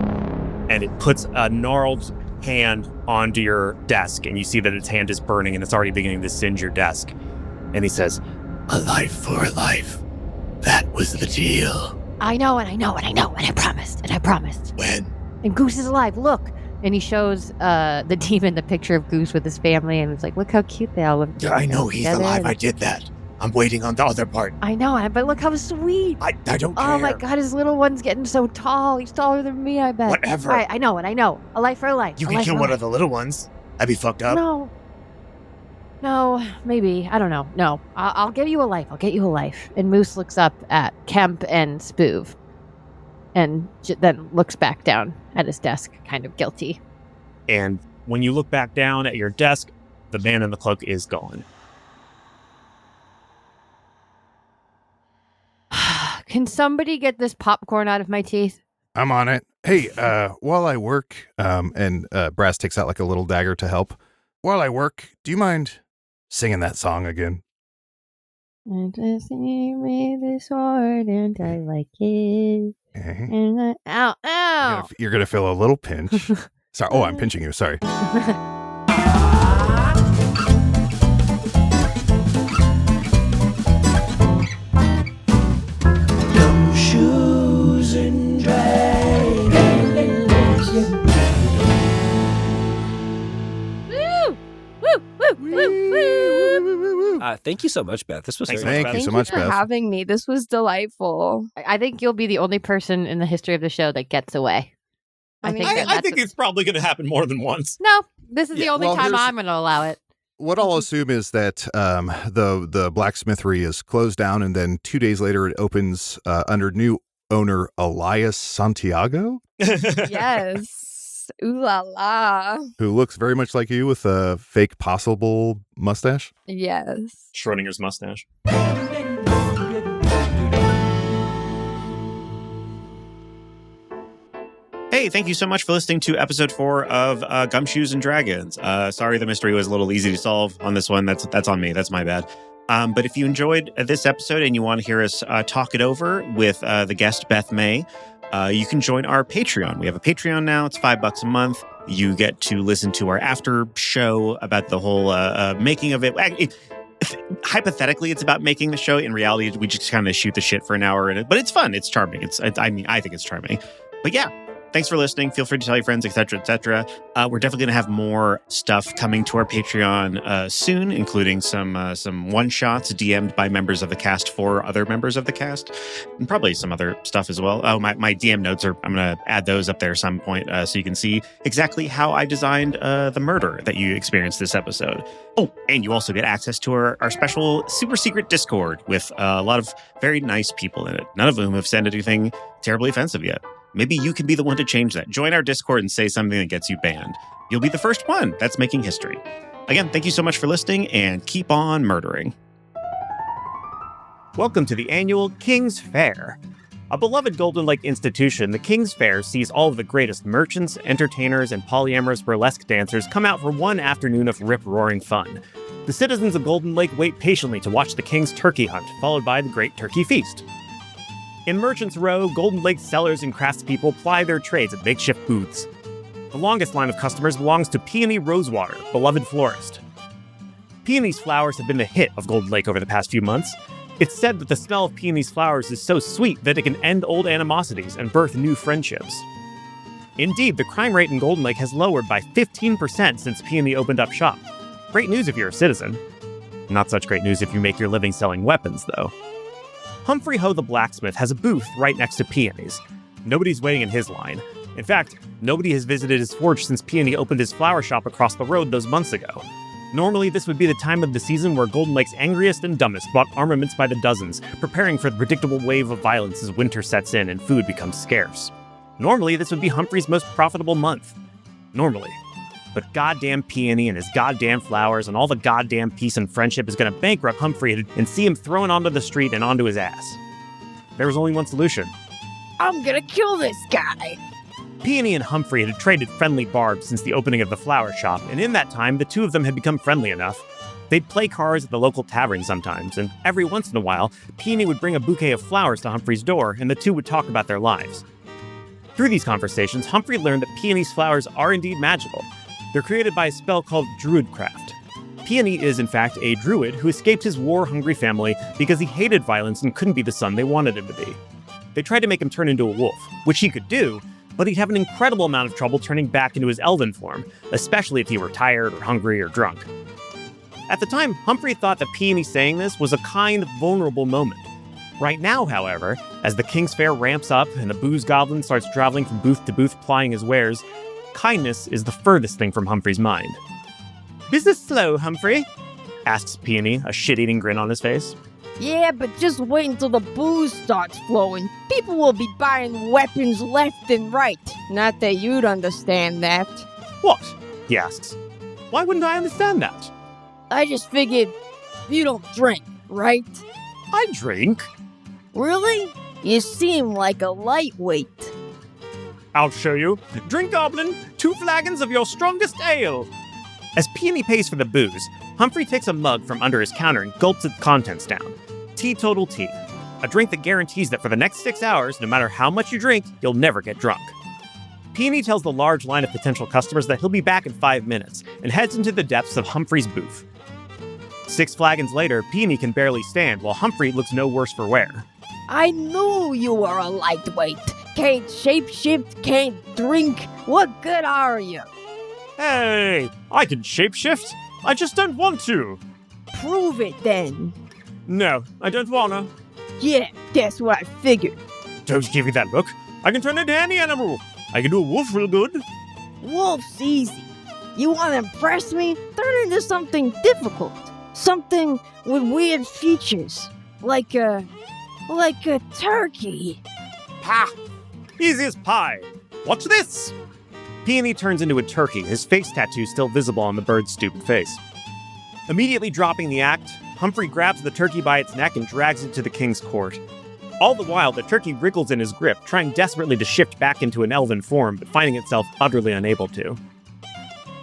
S1: And it puts a gnarled hand onto your desk, and you see that its hand is burning and it's already beginning to singe your desk. And he says,
S10: A life for a life. That was the deal.
S2: I know, and I promised.
S10: When?
S2: And Goose is alive, look. And he shows the demon the picture of Goose with his family, and it's like, look how cute they all look.
S10: I know he's
S2: together.
S10: alive. I did that. I'm waiting on the other part.
S2: I know, but look how sweet.
S10: I don't care.
S2: Oh my God, his little one's getting so tall. He's taller than me, I bet.
S10: Whatever.
S2: All right, I know. A life for a life.
S10: You
S2: A
S10: can
S2: life
S10: kill
S2: for a
S10: one
S2: life.
S10: of the little ones. That'd be fucked up.
S2: No, maybe. I don't know. No, I'll give you a life. I'll get you a life. And Moose looks up at Kemp and Spoov and then looks back down at his desk, kind of guilty.
S1: And when you look back down at your desk, the man in the cloak is gone.
S2: Can somebody get this popcorn out of my teeth?
S5: I'm on it. Hey, while I work, and Brass takes out like a little dagger to help. While I work, do you mind singing that song again?
S2: And just with the sword, and I like it. And ow!
S5: You're gonna feel a little pinch. Sorry. Oh, I'm pinching you. Sorry.
S3: Shoes and dragons.
S6: Thank you so much, Beth. This was
S1: Thanks
S6: very
S1: so much,
S5: Thank you so
S7: Thank
S5: much,
S7: you for
S5: Beth.
S7: having me. This was delightful.
S2: I think you'll be the only person in the history of the show that gets away.
S7: I mean,
S1: I think it's probably going to happen more than once.
S2: No, this is the
S5: Yeah,
S2: only
S5: well,
S2: time
S5: here's-
S2: I'm going to allow it.
S5: What I'll assume is that the blacksmithery is closed down, and then 2 days later it opens under new owner Elias Santiago,
S7: Yes. Ooh la la.
S5: who looks very much like you with a fake possible mustache.
S7: Yes.
S1: Schrodinger's mustache. Hey, thank you so much for listening to episode 4 of Gumshoes and Dragons. Sorry the mystery was a little easy to solve on this one. That's on me. That's my bad. But if you enjoyed this episode and you want to hear us talk it over with the guest Beth May, you can join our Patreon. We have a Patreon now. It's $5 a month. You get to listen to our after show about the whole making of it. Hypothetically, it's about making the show. In reality, we just kind of shoot the shit for an hour in it. But it's fun. It's charming. I think it's charming. But yeah. Thanks for listening. Feel free to tell your friends, etc., etc. We're definitely going to have more stuff coming to our Patreon soon, including some one-shots DM'd by members of the cast for other members of the cast, and probably some other stuff as well. Oh, my DM notes I'm going to add those up there at some point so you can see exactly how I designed the murder that you experienced this episode. Oh, and you also get access to our special super secret Discord with a lot of very nice people in it, none of whom have said anything terribly offensive yet. Maybe you can be the one to change that. Join our Discord and say something that gets you banned. You'll be the first one. That's making history. Again, thank you so much for listening, and keep on murdering. Welcome to the annual King's Fair. A beloved Golden Lake institution, the King's Fair sees all of the greatest merchants, entertainers, and polyamorous burlesque dancers come out for one afternoon of rip-roaring fun. The citizens of Golden Lake wait patiently to watch the King's Turkey Hunt, followed by the Great Turkey Feast. In Merchants Row, Golden Lake sellers and craftspeople ply their trades at makeshift booths. The longest line of customers belongs to Peony Rosewater, beloved florist. Peony's flowers have been the hit of Golden Lake over the past few months. It's said that the smell of Peony's flowers is so sweet that it can end old animosities and birth new friendships. Indeed, the crime rate in Golden Lake has lowered by 15% since Peony opened up shop. Great news if you're a citizen. Not such great news if you make your living selling weapons, though. Humphrey Ho the blacksmith has a booth right next to Peony's. Nobody's waiting in his line. In fact, nobody has visited his forge since Peony opened his flower shop across the road those months ago. Normally, this would be the time of the season where Golden Lake's angriest and dumbest bought armaments by the dozens, preparing for the predictable wave of violence as winter sets in and food becomes scarce. Normally, this would be Humphrey's most profitable month. Normally. But goddamn Peony and his goddamn flowers and all the goddamn peace and friendship is going to bankrupt Humphrey and see him thrown onto the street and onto his ass. There was only one solution.
S7: I'm gonna kill this guy.
S1: Peony and Humphrey had traded friendly barbs since the opening of the flower shop, and in that time, the two of them had become friendly enough. They'd play cards at the local tavern sometimes, and every once in a while, Peony would bring a bouquet of flowers to Humphrey's door, and the two would talk about their lives. Through these conversations, Humphrey learned that Peony's flowers are indeed magical. They're created by a spell called Druidcraft. Peony is, in fact, a druid who escaped his war-hungry family because he hated violence and couldn't be the son they wanted him to be. They tried to make him turn into a wolf, which he could do, but he'd have an incredible amount of trouble turning back into his elven form, especially if he were tired or hungry or drunk. At the time, Humphrey thought that Peony saying this was a kind, vulnerable moment. Right now, however, as the King's Fair ramps up and the booze goblin starts traveling from booth to booth plying his wares, kindness is the furthest thing from Humphrey's mind. "Business slow, Humphrey?" asks Peony, a shit-eating grin on his face.
S7: Yeah, but just wait until the booze starts flowing. People will be buying weapons left and right. Not that you'd understand that.
S1: "What?" he asks. "Why wouldn't I understand that?"
S7: I just figured you don't drink, right?
S1: "I drink."
S7: Really? You seem like a lightweight.
S1: "I'll show you. Drink, goblin, 2 flagons of your strongest ale." As Peony pays for the booze, Humphrey takes a mug from under his counter and gulps its contents down. Teetotal tea, a drink that guarantees that for the next 6 hours, no matter how much you drink, you'll never get drunk. Peony tells the large line of potential customers that he'll be back in 5 minutes and heads into the depths of Humphrey's booth. 6 flagons later, Peony can barely stand, while Humphrey looks no worse for wear.
S7: I knew you were a lightweight. Can't shapeshift, can't drink. What good are you?
S1: Hey, I can shapeshift. I just don't want to.
S7: Prove it then.
S1: No, I don't wanna.
S7: Yeah, that's what I figured.
S1: Don't give me that look. I can turn into any animal. I can do a wolf real good.
S7: Wolf's easy. You want to impress me? Turn into something difficult. Something with weird features. Like a turkey.
S1: Ha! Easy as pie. Watch this. Peony turns into a turkey, his face tattoo still visible on the bird's stupid face. Immediately dropping the act, Humphrey grabs the turkey by its neck and drags it to the king's court. All the while, the turkey wriggles in his grip, trying desperately to shift back into an elven form, but finding itself utterly unable to.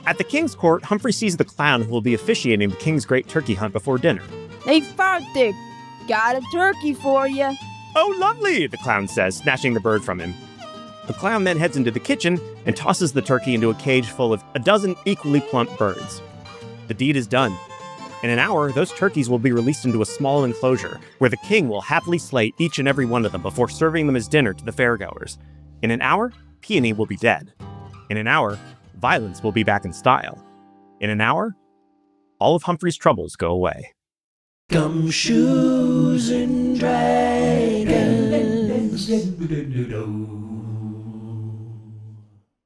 S1: At the king's court, Humphrey sees the clown who will be officiating the king's great turkey hunt before dinner.
S7: Hey, Fartik, got a turkey for you.
S1: "Oh, lovely," the clown says, snatching the bird from him. The clown then heads into the kitchen and tosses the turkey into a cage full of a dozen equally plump birds. The deed is done. In an hour, those turkeys will be released into a small enclosure, where the king will happily slay each and every one of them before serving them as dinner to the fairgoers. In an hour, Peony will be dead. In an hour, violence will be back in style. In an hour, all of Humphrey's troubles go away.
S3: Gumshoes and dragons.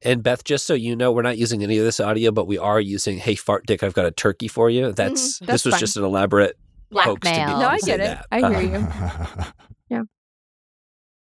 S6: And Beth, just so you know, we're not using any of this audio, but we are using "Hey Fart Dick, I've got a turkey for you." This was
S7: fine.
S6: just an elaborate hoax to
S2: Blackmail.
S7: No, I
S6: say
S7: get it.
S6: that.
S7: I hear you. Yeah.